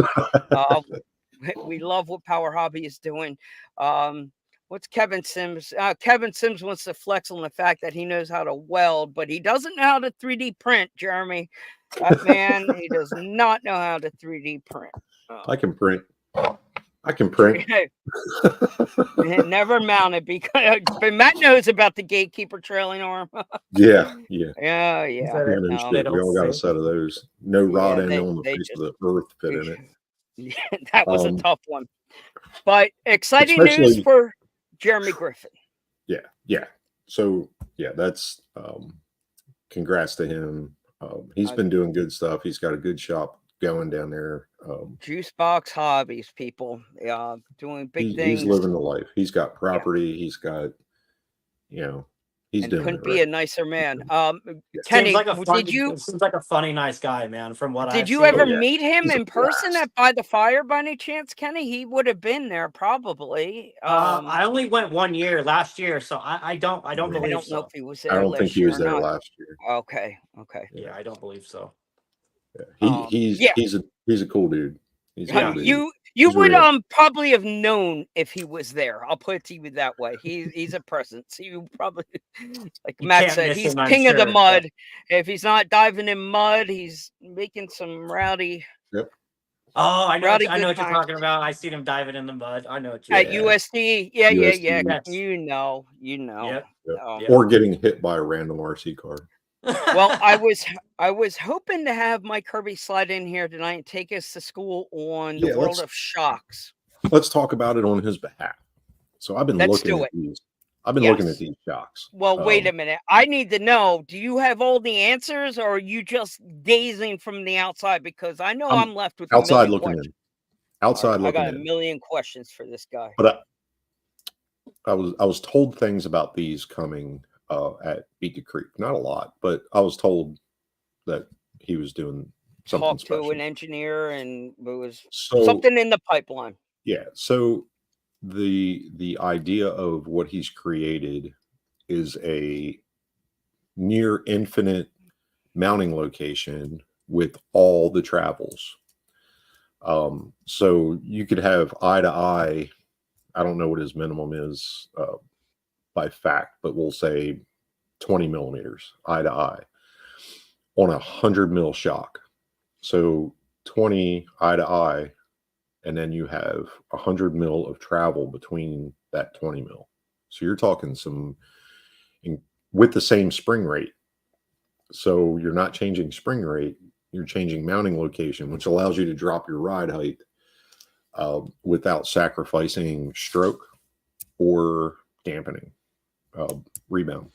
We love what Power Hobby is doing. What's Kevin Sims? Kevin Sims wants to flex on the fact that he knows how to weld, but he doesn't know how to 3D print, Jeremy. That man, he does not know how to 3D print. I can print. Never mounted because but Matt knows about the Gatekeeper trailing arm. Yeah. We all got a set of those. No rod end on the face of the earth fit in it. That was a tough one. But exciting news for Jeremy Griffin. Yeah. So that's congrats to him. He's been doing good stuff. He's got a good shop going down there. Juice Box Hobbies, people. Doing big things. He's living the life. He's got property. He's got, he's doing couldn't it be a nicer man. Kenny, seems like a funny, nice guy, man. From what did I've you seen. ever meet him in person at By the Fire by any chance, Kenny? He would have been there probably. I only went 1 year last year, so I don't believe I don't so. know if he was there. I don't think he was there last year. Okay. Yeah, I don't believe so. Yeah. He's a cool dude. He's a cool dude. You would probably have known if he was there. I'll put it to you that way. He's a presence. You probably, like Matt said, he's king of the mud. If he's not diving in mud, he's making some rowdy. Yep. Oh, I know what you're talking about. I seen him diving in the mud. I know what you're at USD. Yeah. Yes. You know. Yep. Or getting hit by a random RC car. Well, I was hoping to have Mike Kirby slide in here tonight and take us to school on the world of shocks. Let's talk about it on his behalf. So I've been looking at these. I've been looking at these shocks. Well, wait a minute. I need to know, do you have all the answers, or are you just gazing from the outside? Because I know I'm left with outside looking in. Outside looking in. I got a million questions for this guy. But I was told things about these coming at Beat Creek. Not a lot, but I was told that he was doing something special. To an engineer, and it was something in the pipeline. Yeah. So the idea of what he's created is a near infinite mounting location with all the travels. So you could have eye to eye. I don't know what his minimum is by fact, but we'll say 20 millimeters eye to eye on 100 mil shock. So 20 eye to eye, and then you have 100 mil of travel between that 20 mil. So you're talking with the same spring rate. So you're not changing spring rate, you're changing mounting location, which allows you to drop your ride height without sacrificing stroke or dampening rebound.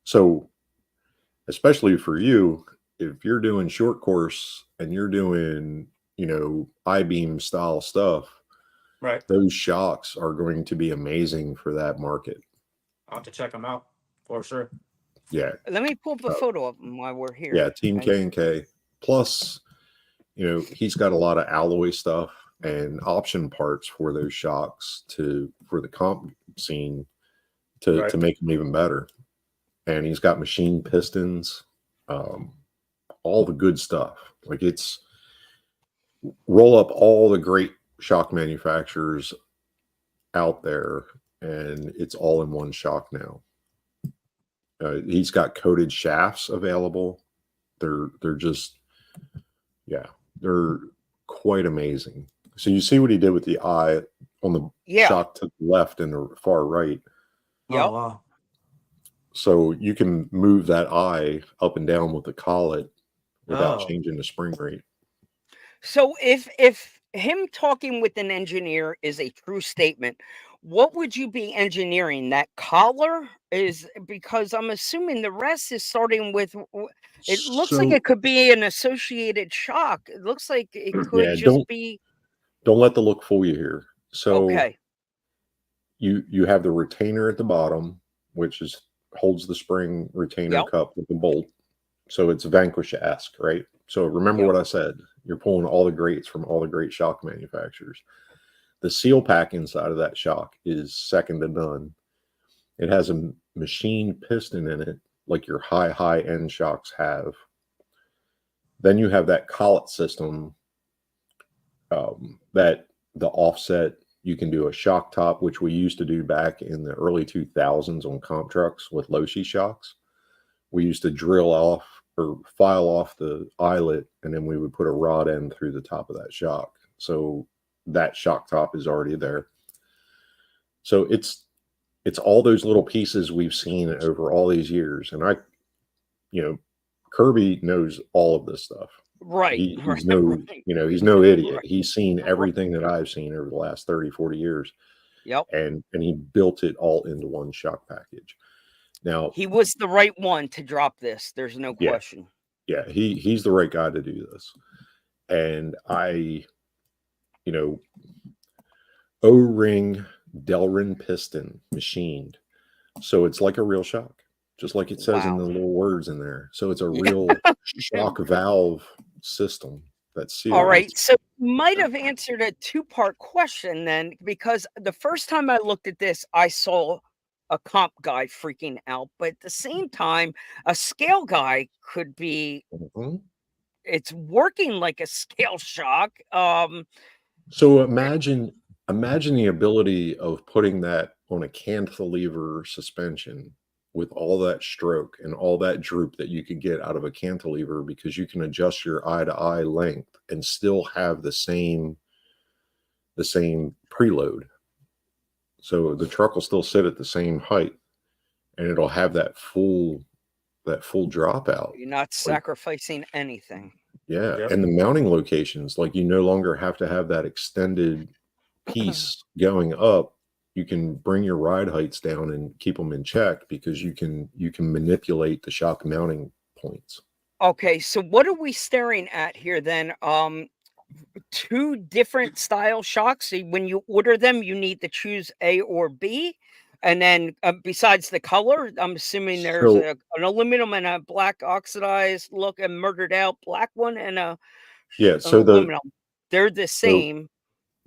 So especially for you, if you're doing short course and you're doing, I-beam style stuff, Right. those shocks are going to be amazing for that market. I'll have to check them out for sure. Yeah. Let me pull up a photo of him while we're here. Yeah, Team K&K. Plus, he's got a lot of alloy stuff and option parts for those shocks for the comp scene to make them even better. And he's got machine pistons, all the good stuff. Like, it's roll up all the great shock manufacturers out there, and it's all in one shock now. He's got coated shafts available. They're just, they're quite amazing. So you see what he did with the eye on the shock to the left and the far right. Yep. Oh, wow. So you can move that eye up and down with the collet without changing the spring rate. So if him talking with an engineer is a true statement, what would you be engineering? That collar is, because I'm assuming the rest is starting with, it looks like it could be an associated shock. It looks like it could just be. Don't let the look fool you here. So okay, you have the retainer at the bottom, which holds the spring retainer cup with the bolt. So it's Vanquish-esque, right? So remember what I said. You're pulling all the greats from all the great shock manufacturers. The seal pack inside of that shock is second to none. It has a machine piston in it, like your high-end shocks have. Then you have that collet system, that the offset, you can do a shock top, which we used to do back in the early 2000s on comp trucks with Loshi shocks. We used to drill off or file off the eyelet, and then we would put a rod end through the top of that shock. So that shock top is already there. So it's all those little pieces we've seen over all these years. And Kirby knows all of this stuff. right. He's no idiot. Right. He's seen everything that I've seen over the last 30, 40 years. Yep. And he built it all into one shock package. Now, he was the right one to drop this. There's no question. Yeah, he's the right guy to do this. And O-ring Delrin piston machined. So it's like a real shock, just like it says in the little words in there. So it's a real shock valve system that's sealed. All right. So you might have answered a two-part question then, because the first time I looked at this, I saw a comp guy freaking out, but at the same time, a scale guy could be, it's working like a scale shock. So imagine the ability of putting that on a cantilever suspension with all that stroke and all that droop that you could get out of a cantilever, because you can adjust your eye-to-eye length and still have the same preload. So the truck will still sit at the same height, and it'll have that full dropout. You're not sacrificing anything. Yeah. Yep. And the mounting locations, like, you no longer have to have that extended piece going up. You can bring your ride heights down and keep them in check, because you can manipulate the shock mounting points. Okay, so what are we staring at here then? Two different style shocks. So when you order them, you need to choose A or B. And then besides the color, I'm assuming there's an aluminum and a black oxidized look, and murdered out black one, and a aluminum. They're the same.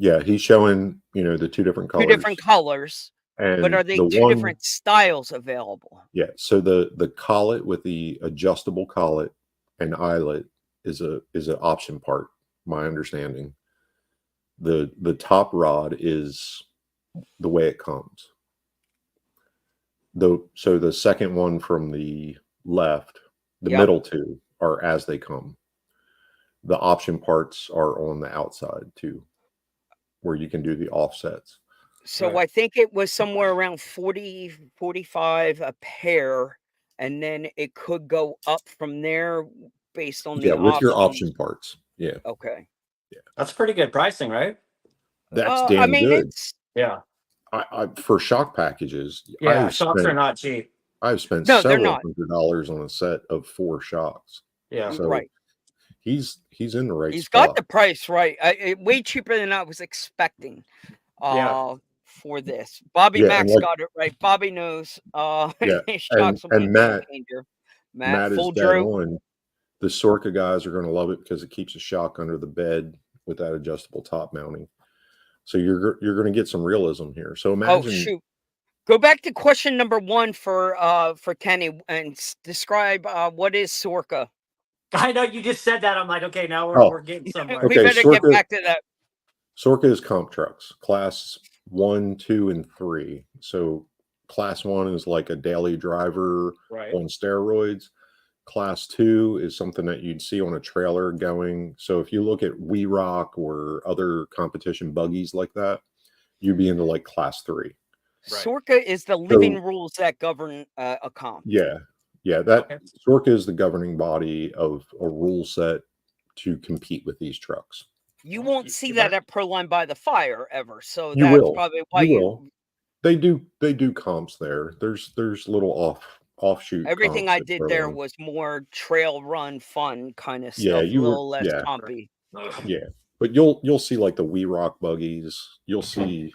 Yeah, he's showing, the two different Two colors. different colors, but And are they the two one, different styles available? yeah. So the collet with the adjustable collet and eyelet is an option part. My understanding. The top rod is the way it comes. So the second one from the left, the Yep. middle two are as they come. The option parts are on the outside too, where you can do the offsets. So Right. I think it was somewhere around 40, 45 a pair, and then it could go up from there based on Yeah, the with your options. option parts. Yeah, Okay. That's pretty good pricing, right? that's I damn mean, good. it's Yeah. I for shock packages, Yeah. Shocks are not cheap. I've spent no, they're several not. $100s on a set of 4 shocks. Yeah. So Right. he's in the right He's got spot. the price right. Way cheaper than I was expecting. Yeah. For this, Bobby Yeah, and Max like got it right. Bobby knows. yeah, His and shocks will be a game Matt changer. Matt is Full dead Drew. on. The Sorka guys are going to love it because it keeps a shock under the bed with that adjustable top mounting. So you're going to get some realism here. So Oh imagine, shoot! Go back to question number 1 for Kenny and describe what is Sorka. I know you just said that. I'm like, okay, now we're oh, getting somewhere. We okay, better get Sorka back to that. Sorka is comp trucks, class 1, 2, and 3. So class 1 is like a daily driver Right. on steroids. Class 2 is something that you'd see on a trailer going. So if you look at We Rock or other competition buggies like that, you'd be into like class 3. Right. Sorka is the living rules that govern a comp. Yeah. That Okay. Sorka is the governing body of a rule set to compete with these trucks. You Well, won't see you that better- at Proline by the Fire ever. So You that's will. probably why You will. They do comps there. There's little offshoot everything comps I at did there Proline. was more trail run fun kind of Yeah, stuff, a you were little less yeah. compy. Yeah. But you'll see like the We Rock buggies. You'll see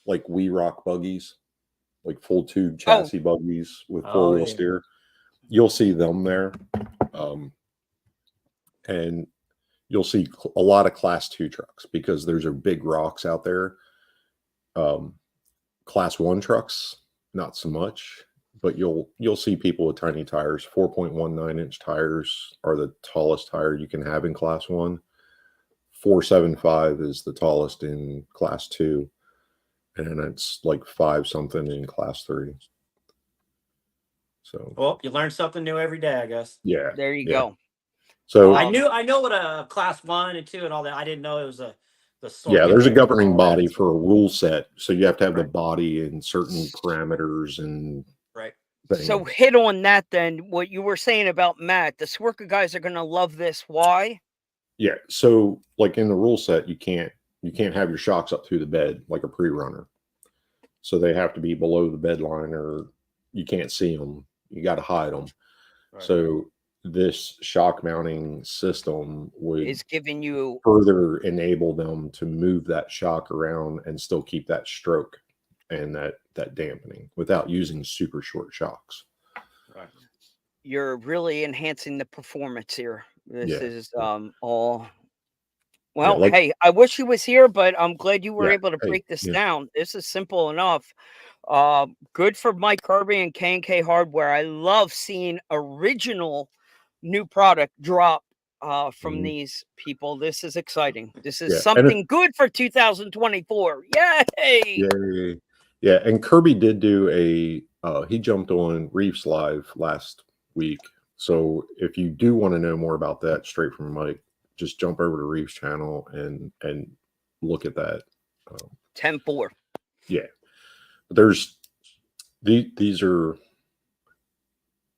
like We Rock buggies, like full tube chassis buggies with Oh, 4-wheel yeah. steer. You'll see them there. And you'll see a lot of class 2 trucks because there's a big rocks out there. Class 1 trucks, not so much, but you'll see people with tiny tires. 4.19-inch tires are the tallest tire you can have in class 1. 4.75 is the tallest in class 2, and it's like 5 something in class 3. So Well, you learn something new every day, I guess. yeah, There you yeah. go. So I know what a class 1 and 2 and all that. I didn't know it was the yeah, Sorka there's a name and governing all body that. for a rule set. So you have to have the Right. body and certain parameters and Right. So things. hit on that then. What you were saying about Matt, the Swerka guys are going to love this. Why? Yeah. So like in the rule set, you can't have your shocks up through the bed like a pre-runner. So they have to be below the bed line or you can't see them. You got to hide them. Right. So this shock mounting system would Is giving you further enable them to move that shock around and still keep that stroke and that dampening without using super short shocks. Right. you're really enhancing the performance here. This Yeah. is all well, like- hey, I wish he was here, but I'm glad you were Yeah, able to hey, break this yeah. down. This is simple enough. Good for Mike Kirby and K&K Hardware. I love seeing original new product drop from Mhm. these people. This is exciting. This is Yeah, and something good for 2024. Yay! Yeah, and Kirby did do he jumped on Reefs Live last week. So if you do want to know more about that straight from Mike, just jump over to Reefs channel and look at that. 10-4. Yeah. There's these are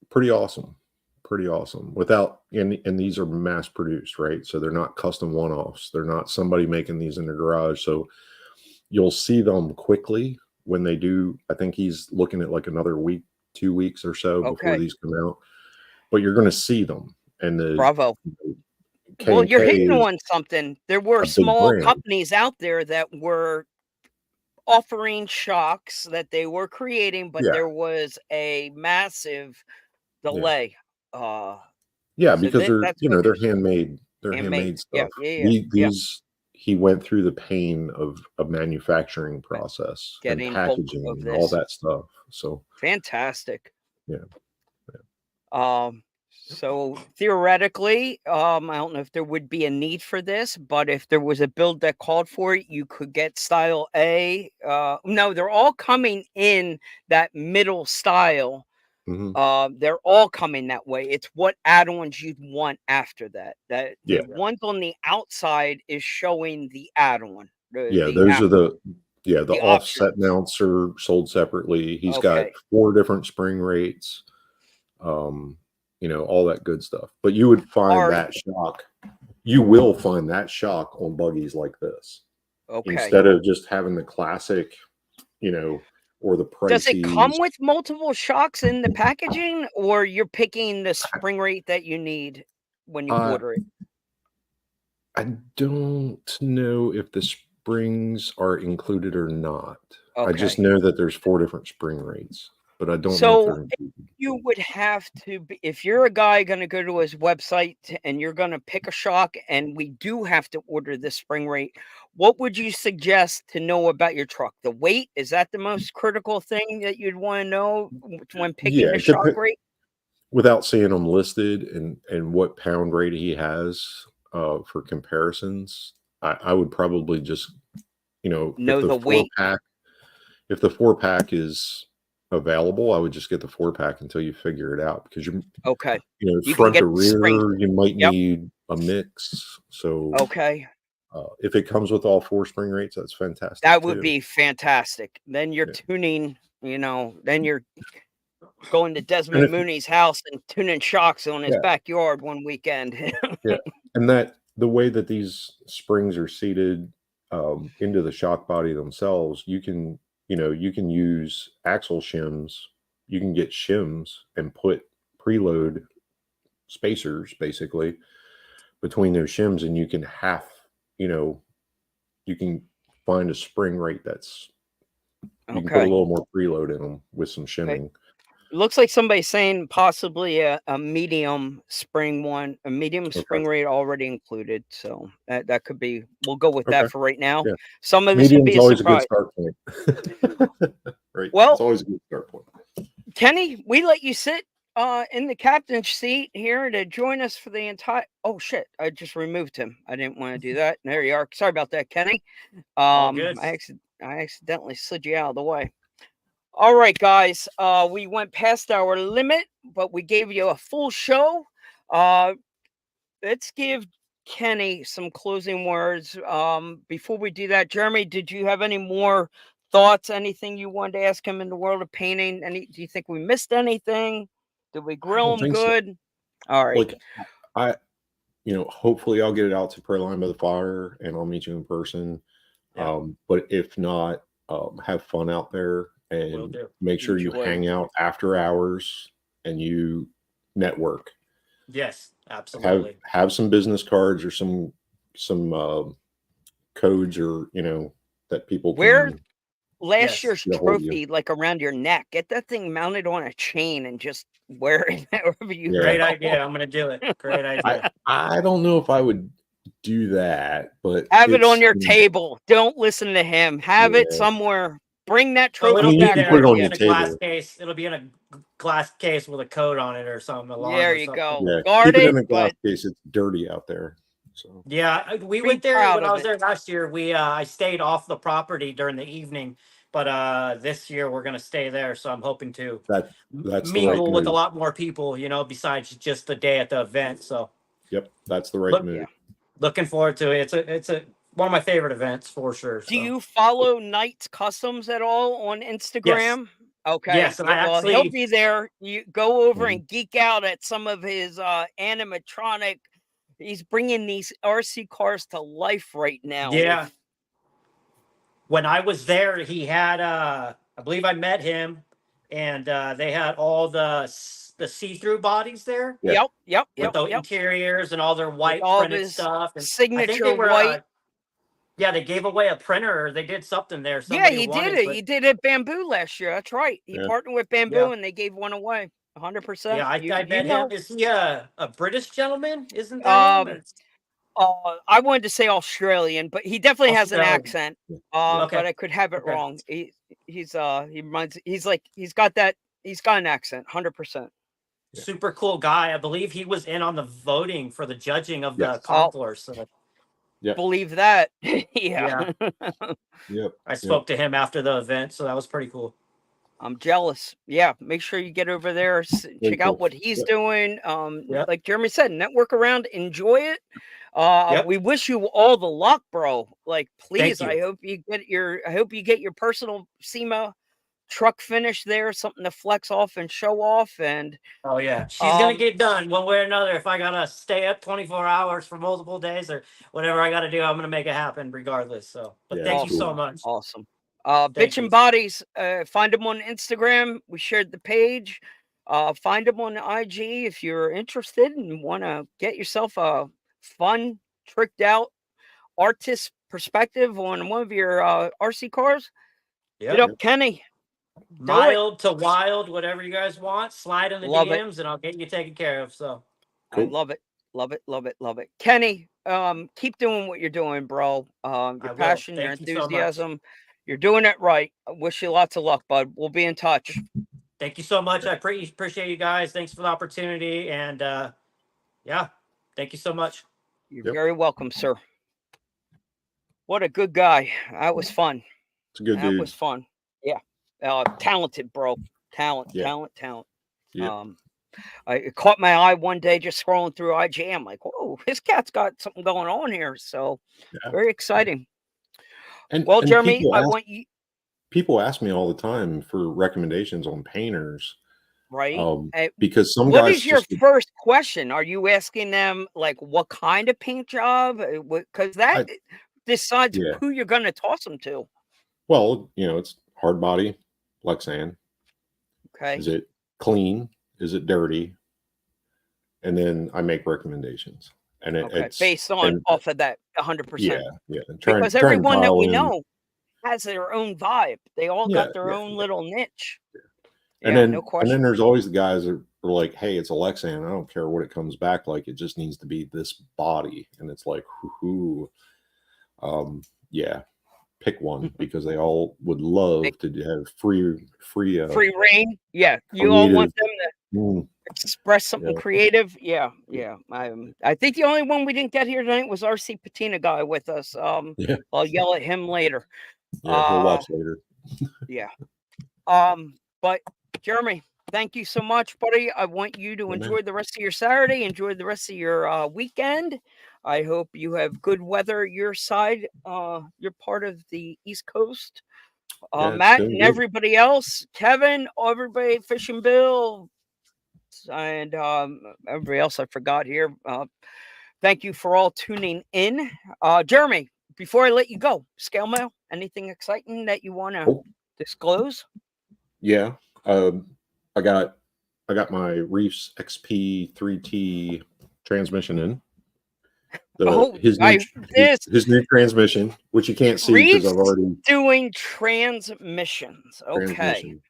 pretty awesome. Pretty awesome. Without and these are mass produced, right? So they're not custom one-offs. They're not somebody making these in the garage. So you'll see them quickly when they do. I think he's looking at like another week, 2 weeks or so before Okay. these come out. But you're going to see them. And the Bravo. K Well, and you're K hitting is on something. There were a big small brand. companies out there that were offering shocks that they were creating, but Yeah. there was a massive delay. Yeah, So because that's they're good. they're handmade. They're Handmade. handmade Yeah, stuff. yeah. These he went through the pain of a manufacturing process and Getting bulk packaging of and all this. that stuff. So Fantastic. yeah. So theoretically, I don't know if there would be a need for this, but if there was a build that called for it, you could get style A. No, they're all coming in that middle style. Mhm. They're all coming that way. It's what add-ons you'd want after that. That Yeah. the ones on the outside is showing the add-on. Yeah, those are the the offset options. mounts are sold separately. He's got Okay. 4 different spring rates, all that good stuff. But you would find Are that shock. You will find that shock on buggies like this okay. instead of just having the classic, or the Does it pricey. come with multiple shocks in the packaging, or you're picking the spring rate that you need when you Uh, order it? I don't know if the springs are included or not. I just Okay. know that there's 4 different spring rates, but I don't know if So they're included. you would have to be, if you're a guy going to go to his website and you're going to pick a shock, and we do have to order the spring rate, what would you suggest to know about your truck? The weight, is that the most critical thing that you'd want to know when picking Yeah, the it shock rate? without seeing them listed and what pound rate he has for comparisons, I would probably just, Know the weight. if the 4-pack is available, I would just get the 4-pack until you figure it out, because Okay. You can front get to the spring. rear, you might Yep. need a mix. So Okay. if it comes with all 4 spring rates, that's fantastic That would too. be fantastic. Then you're Yeah. tuning, then you're going to And Desmond if Mooney's house and tuning shocks on his yeah, backyard one weekend. yeah, and that the way that these springs are seated into the shock body themselves, you can use axle shims. You can get shims and put preload spacers basically between those shims, and you know, you can find a spring rate that's you can put a Okay. little more preload in them with some Okay. shimming. Looks like somebody's saying possibly a medium spring one, a medium Okay. spring rate already included. So that could be, we'll go with Okay. that for right now. Yeah. Some of this will Medium's be a always a good surprise. start point. Right. Well, It's always a good start point. Kenny, we let you sit in the captain's seat here to join us for the entire. Oh shit! I just removed him. I didn't want to do that. There you are. Sorry about that, Kenny. All good. I accidentally slid you out of the way. All right, guys. We went past our limit, but we gave you a full show. Let's give Kenny some closing words. Before we do that, Jeremy, did you have any more thoughts? Anything you wanted to ask him in the world of painting? Do you think we missed anything? Did we I grill don't him think so. good? All right. Like I, hopefully I'll get it out to Prayer Line by the Fire and I'll meet you in person. Yeah. But if not, have fun out there Will and do. make sure you Enjoy. hang out after hours and you network. Yes, absolutely. Have some business cards or some codes, or that people Wear can last Yes. year's get a hold of you. trophy like around your neck. Get that thing mounted on a chain and just wear it wherever you Yeah. Great go. idea. I'm gonna do it. Great idea. I don't know if I would do that, but Have it on it's your table. Don't listen to him. Have it yeah. somewhere. Bring that Oh, trophy it'll you be back can there. put it with It'll on be you. your in a glass table. case. It'll be in a glass case with a code on it or something, alarm There or you something. go. Yeah, Guard keep it in it, a glass but case. It's dirty out there. So Yeah, we be went there proud when I of was it. there last year. I stayed off the property during the evening, but this year we're gonna stay there. So I'm hoping to that's the right mingle with a move. lot more people, besides just the day at the event. So Yep, that's the right look, move. Yeah. looking forward to it. It's a one of my favorite events for sure. Do So you follow Knights Customs at all on yes, Instagram? Okay. yes, and I Well, he'll actually be there. You go over Mhm. and geek out at some of his animatronic. He's bringing these RC cars to life right now yeah. with When I was there, he had I believe I met him, and they had all the see-through bodies there Yeah, with the yep. interiors and all their With white all of printed his stuff. And I think signature they were, white. yeah, they gave away a printer. Or they did something there. Yeah, Somebody he won did it, it. but He did it Bamboo last year. That's right. He yeah. partnered with Bamboo yeah, and they gave one away. 100%. yeah, I You met him. know. Is he a British gentleman? Isn't that him? Um I wanted to say Australian, but he definitely has an Australian. accent. Yeah. Okay. But I could have it Okay. wrong. He reminds he's got an accent, 100%. Yeah. Super cool guy. I believe he was in on the voting for the judging of the Yes. concourse. So Yep. Believe that. Yeah. yeah, Yep. I spoke to him after the event, so that was pretty cool. I'm jealous. Yeah, make sure you get over there, Very check out cool. what he's Yep. doing. Yep. Like Jeremy said, network around, enjoy it. Yep. We wish you all the luck, bro. Like, please, you. I hope you get your personal SEMA truck finish there, something to flex off and show off. And Oh yeah, she's gonna get done one way or another. If I gotta stay up 24 hours for multiple days or whatever I gotta do, I'm gonna make it happen regardless. So, but Yeah, thank it's you so cool. much. awesome. Thank Bitchin' you. Bodies, find them on Instagram. We shared the page. Find them on IG if you're interested and want to get yourself a fun, tricked out artist perspective on one of your RC cars. Hit Yep. up Kenny. Do it. Mild to wild, whatever you guys want. Slide in the Love it. DMs and I'll get you taken care of. So I Cool. love it. Love it. Love it. Love it. Kenny, keep doing what you're doing, bro. Your I will. passion, your Thank you so much. enthusiasm. You're doing it right. I wish you lots of luck, bud. We'll be in touch. Thank you so much. I appreciate you guys. Thanks for the opportunity. And yeah, thank you so much. You're Yep. very welcome, sir. What a good guy. That was fun. It's a good That dude. was fun. Yeah. Talented, bro. Talent. Yeah. Yeah. It caught my eye one day just scrolling through IG. I'm like, whoa, his cat's got something going on here. So Yeah. very exciting. And Well, and Jeremy, I want you people ask me all the time for recommendations on painters. right. Because some What guys is your just first question? Are you asking them like what kind of paint job? Because that decides yeah. who you're going to toss them to. Well, it's hard body, Lexan. Okay. Is it clean? Is it dirty? And then I make recommendations. And it's based on off of that 100%. Yeah. Because everyone that we know has their own vibe. They all got their own yeah. little niche. And Yeah, then, no and question. then there's always the guys that are like, hey, it's a Lexan. I don't care what it comes back like. It just needs to be this body. And it's like, yeah, pick one because they all would love to have free reign. Yeah, you all want them to express something creative. Yeah. I think the only one we didn't get here tonight was RC Patina guy with us. I'll yell at him later. Yeah, we'll watch later. Yeah. But Jeremy, thank you so much, buddy. I want you to enjoy the rest of your Saturday, enjoy the rest of your weekend. I hope you have good weather your side. You're part of the East Coast. Matt and everybody else, Kevin, everybody, Fishing Bill, and everybody else I forgot here. Thank you for all tuning in. Jeremy, before I let you go, scale mail, anything exciting that you want to disclose? Yeah. I got my Reefs XP 3T transmission in. His new transmission, which you can't see because I've already doing transmissions. Okay. Transmission.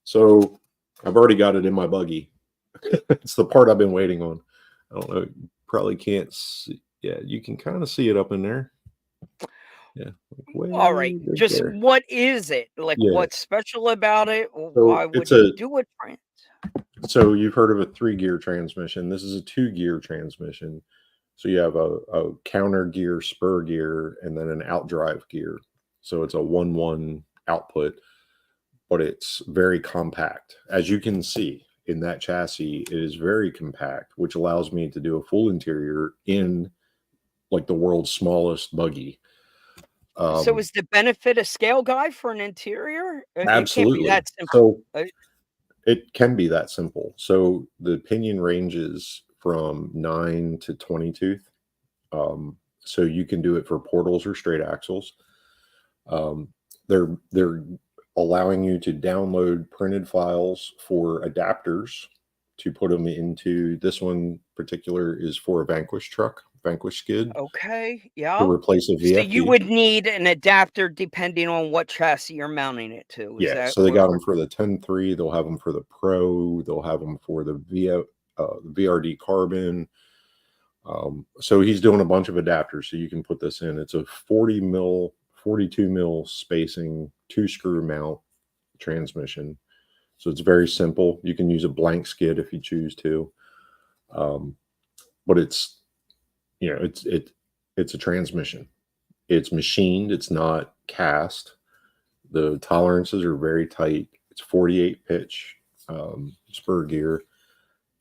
So I've already got it in my buggy. It's the part I've been waiting on. I don't know. You probably can't see. Yeah, you can kind of see it up in there. Yeah. All right. Just there. What is it? Like what's special about it? So why would you do it? So you've heard of a 3-gear transmission. This is a 2-gear transmission. So you have a counter gear, spur gear, and then an outdrive gear. So it's a 1-1 output, but it's very compact. As you can see in that chassis, it is very compact, which allows me to do a full interior in like the world's smallest buggy. So is the benefit a scale guy for an interior? Absolutely. It can't be that simple. So it can be that simple. So the pinion ranges from 9 to 20 tooth. So you can do it for portals or straight axles. They're allowing you to download printed files for adapters to put them into. This one particular is for a Vanquish truck, Vanquish skid. Okay, yeah. To replace a VFD. So you would need an adapter depending on what chassis you're mounting it to. So they got them for the 10.3. They'll have them for the Pro. They'll have them for the VRD Carbon. So he's doing a bunch of adapters, so you can put this in. It's a 40 mil, 42 mil spacing, 2-screw mount transmission. So it's very simple. You can use a blank skid if you choose to, but it's it's a transmission. It's machined. It's not cast. The tolerances are very tight. It's 48 pitch spur gear,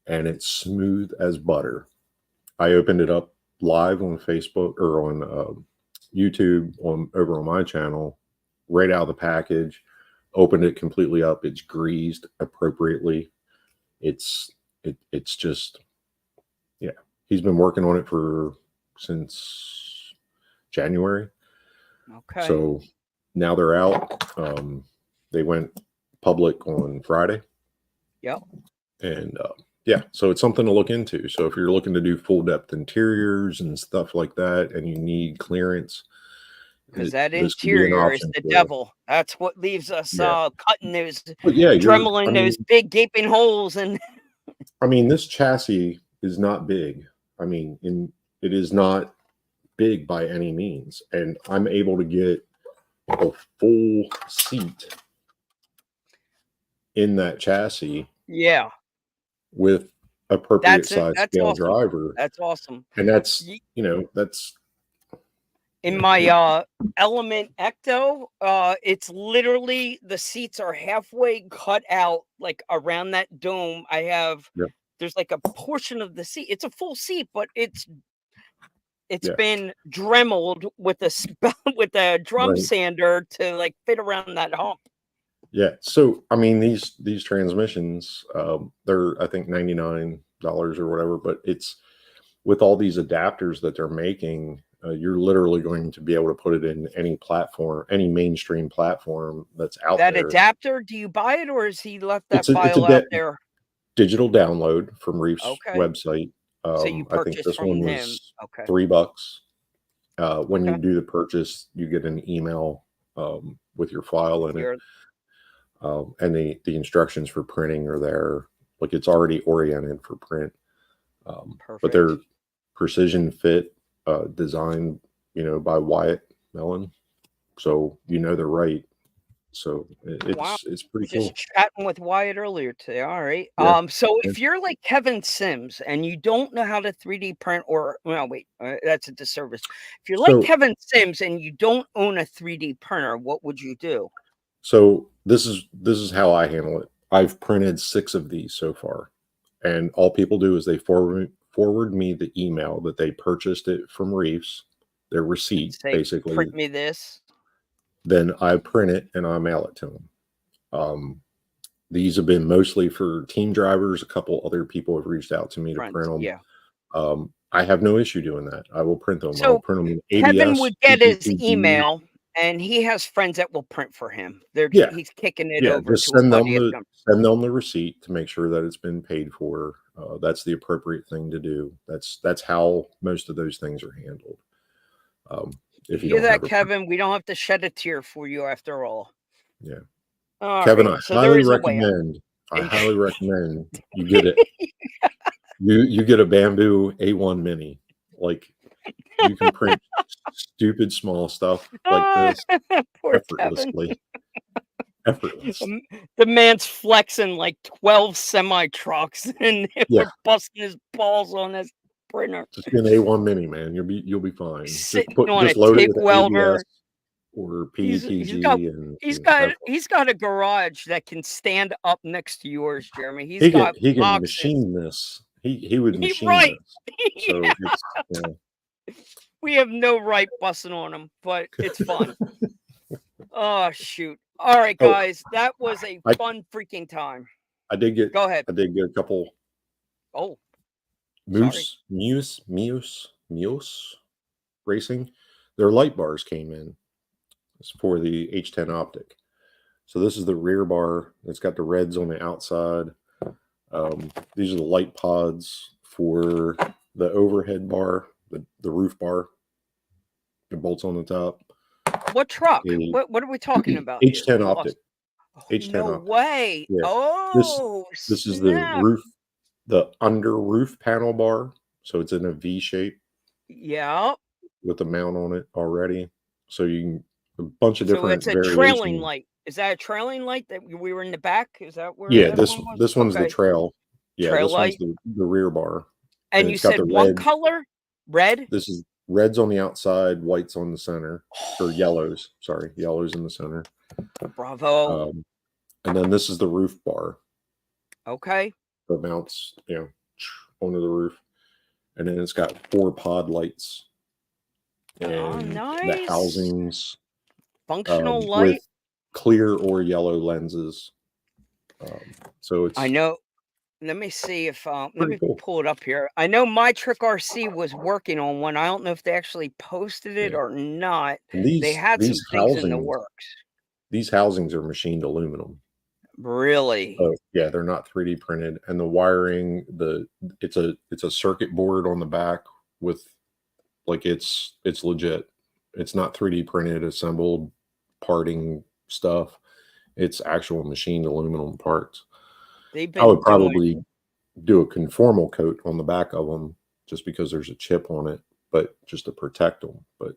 and it's smooth as butter. I opened it up live on Facebook or on YouTube over on my channel, right out of the package. Opened it completely up. It's greased appropriately. It's just, yeah. He's been working on it since January. Okay. So now they're out. They went public on Friday. Yep. And yeah, so it's something to look into. So if you're looking to do full depth interiors and stuff like that, and you need clearance, because that this could be an interior is option the for you. devil. That's what leaves us cutting those, But yeah, dremeling those big gaping holes. And I mean, this chassis is not big. I mean, it is not big by any means, and I'm able to get a full seat in that chassis. Yeah, with appropriate that's it. size That's scale awesome. driver. That's awesome. And that's that's in my Element Ecto. It's literally the seats are halfway cut out, like around that dome. I have there's like a portion of the seat. It's a full seat, but it's been dremeled with a drum sander to like fit around that hump. Yeah. So I mean, these transmissions, they're I think $99 or whatever, but it's with all these adapters that they're making, you're literally going to be able to put it in any platform, any mainstream platform that's out there. That adapter, do you buy it, or has he left that file out there? Digital download from Reef's website. So you purchased I think this from one him. was Okay. $3. When you do the purchase, you get an email with your file in it. And the instructions for printing are there. Like it's already oriented for print. But they're precision fit, designed, by Wyatt Mellon. So they're right. So it's pretty cool. Just chatting with Wyatt earlier today. All right. Yeah. So if you're like Kevin Sims and you don't know how to 3D print, or that's a disservice. If you're like Kevin Sims and you don't own a 3D printer, what would you do? So this is how I handle it. I've printed 6 of these so far, and all people do is they forward me the email that they purchased it from Reefs, their receipt, basically. Print me this. Then I print it and I mail it to them. These have been mostly for team drivers. A couple other people have reached out to me to print them. Yeah. I have no issue doing that. I will print them. So I'll print them in ABS. Kevin would get his email, and he has friends that will print for him. He's kicking it over. Just send them the receipt to make sure that it's been paid for. That's the appropriate thing to do. That's how most of those things are handled. If you hear that, Kevin, we don't have to shed a tear for you after all. Yeah. Kevin, I highly recommend you get it. You get a Bamboo A1 Mini. Like you can print stupid small stuff like this effortlessly. The man's flexing like 12 semi trucks and we're busting his balls on his printer. Just be an A1 Mini, man. You'll be fine. Sitting on a TIG welder or PETG. He's got a garage that can stand up next to yours, Jeremy. He can machine this. He would machine this. So we have no right busting on him, but it's fun. Oh shoot. All right, guys. That was a fun freaking time. Go ahead. I did get a couple. Oh. Muse Racing. Their light bars came in. It's for the H10 optic. So this is the rear bar. It's got the reds on the outside. These are the light pods for the overhead bar, the roof bar. The bolts on the top. What truck? What are we talking about? H10 optic. H10 no optic. Way. Yeah. Oh, this is the roof, the under roof panel bar So it's in a V shape Yeah. with a mount on it already. So you can a bunch of So different it's a trailing variations. light. Is that a trailing light that we were in the back? Is that where Yeah, that this one was? this one's the Okay. trail. Yeah, Trail this one's light. the rear bar, and And you it's got the said one red. color? Red? This is reds on the outside, whites on the center, or yellows. Sorry, yellows in the center. Bravo. And then this is the roof bar Okay. that mounts, onto the roof, and then it's got 4 pod lights Oh, and the nice. housings Functional light. with clear or yellow lenses. So it's I know. Let me see if let pretty me cool. pull it up here. I know My Trick RC was working on one. I don't know if they actually posted it Yeah. or not. And They had some things in the works. these housings are machined aluminum. Really? Oh yeah, they're not 3D printed, and the wiring, it's a circuit board on the back with like it's legit. It's not 3D printed, assembled, parting stuff. It's actual machined aluminum parts. They've I would been doing probably do a conformal coat on the back of them just because there's a chip on it, but just to protect them. But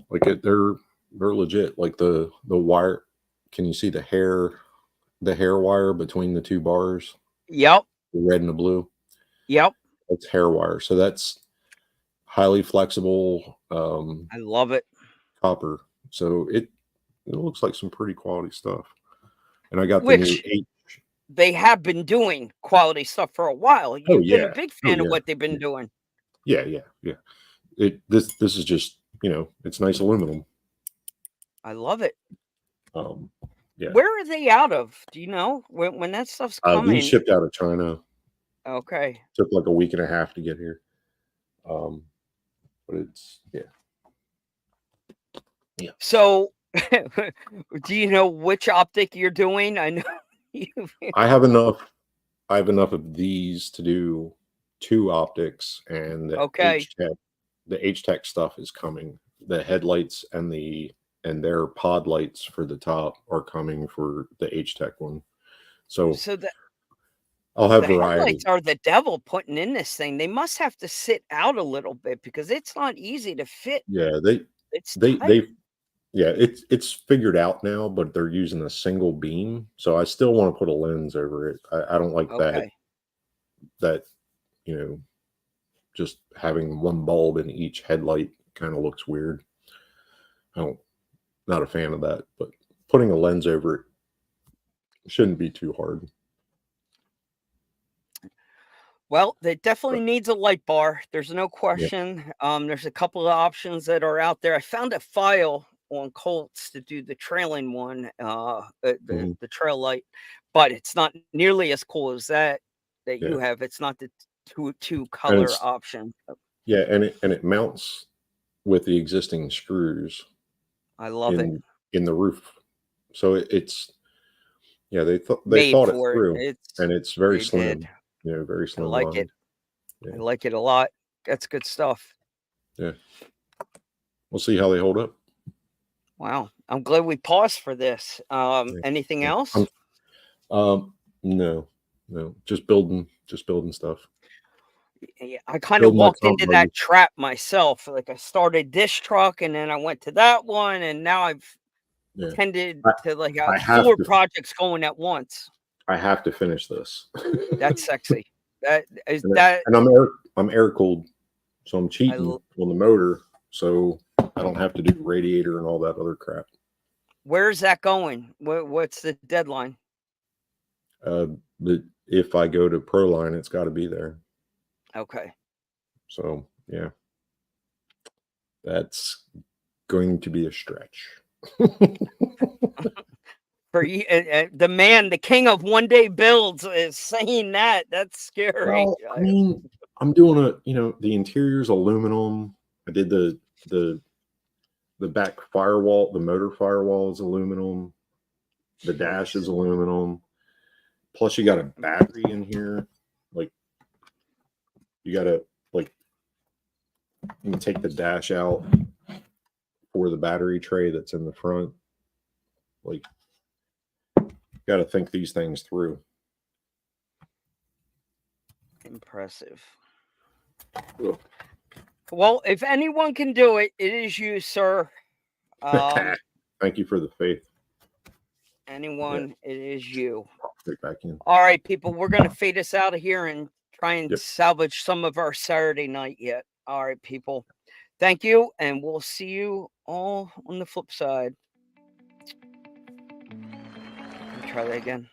like they're legit. Like the wire. Can you see the hair wire between the 2 bars, Yep. the red and the blue? Yep. That's hair wire. So that's highly flexible I love it. copper. So it looks like some pretty quality stuff. And I got the new Which 8. they have been doing quality stuff for a while. Oh You've been a yeah. big Oh fan of yeah. what they've been doing. Yeah. This is just, it's nice aluminum. I love it. Yeah. Where are they out of? Do you know when that stuff's These coming? shipped out of China. Okay. Took like a week and a half to get here. But it's yeah. So, do you know which optic you're doing? I know you. I have enough of these to do 2 optics, and the Okay. H-Tech stuff is coming. The headlights and their pod lights for the top are coming for the H-Tech one. So So I'll have the variety. headlights are the devil putting in this thing. They must have to sit out a little bit because it's not easy to fit. Yeah, It's they tight. yeah, it's figured out now, but they're using a single beam. So I still want to put a lens over it. I don't like Okay. that just having one bulb in each headlight kind of looks weird. Not a fan of that, but putting a lens over it shouldn't be too hard. Well, it definitely needs a light bar. There's no Yeah. question. There's a couple of options that are out there. I found a file on Colts to do the trailing one, Mhm. the trail light, but it's not nearly as cool as that Yeah. you have. It's not the two And color it's option. yeah, and it mounts with the existing screws I love it. in the roof. So it's they Made thought it for it. through, and it's very They did. slim, very I slim like it. line. I like it a lot. That's good stuff. Yeah. We'll see how they hold up. Wow. I'm glad we paused for this. Yeah. Anything Yeah. else? No, just building stuff. Yeah, I kind of Build my walked trunk into buggy. that trap myself. Like I started this truck and then I went to that one, and now I've Yeah. tended I to like I have have 4 to projects going at once. I have to finish this. That's sexy. That is And that I'm air cooled, so I'm I cheating l- on the motor, so I don't have to do radiator and all that other crap. where's that going? What's the deadline? But if I go to Proline, it's got to be there. Okay. So yeah, that's going to be a stretch. For you, the man, the king of one day builds is saying that. That's scary. Well, I mean, I'm doing the interior's aluminum. I did the back firewall, the motor firewall is aluminum. The dash is aluminum. Plus, you got a battery in here. Like, you got to you can take the dash out for the battery tray that's in the front. Like, got to think these things through. Impressive. Ugh. Well, if anyone can do it, it is you, sir. Thank you for the faith. Anyone, it is you. Pop it back in. All right, people, we're going to fade us out of here and try and Yep. salvage some of our Saturday night yet. All right, people. Thank you, and we'll see you all on the flip side. Let me try that again.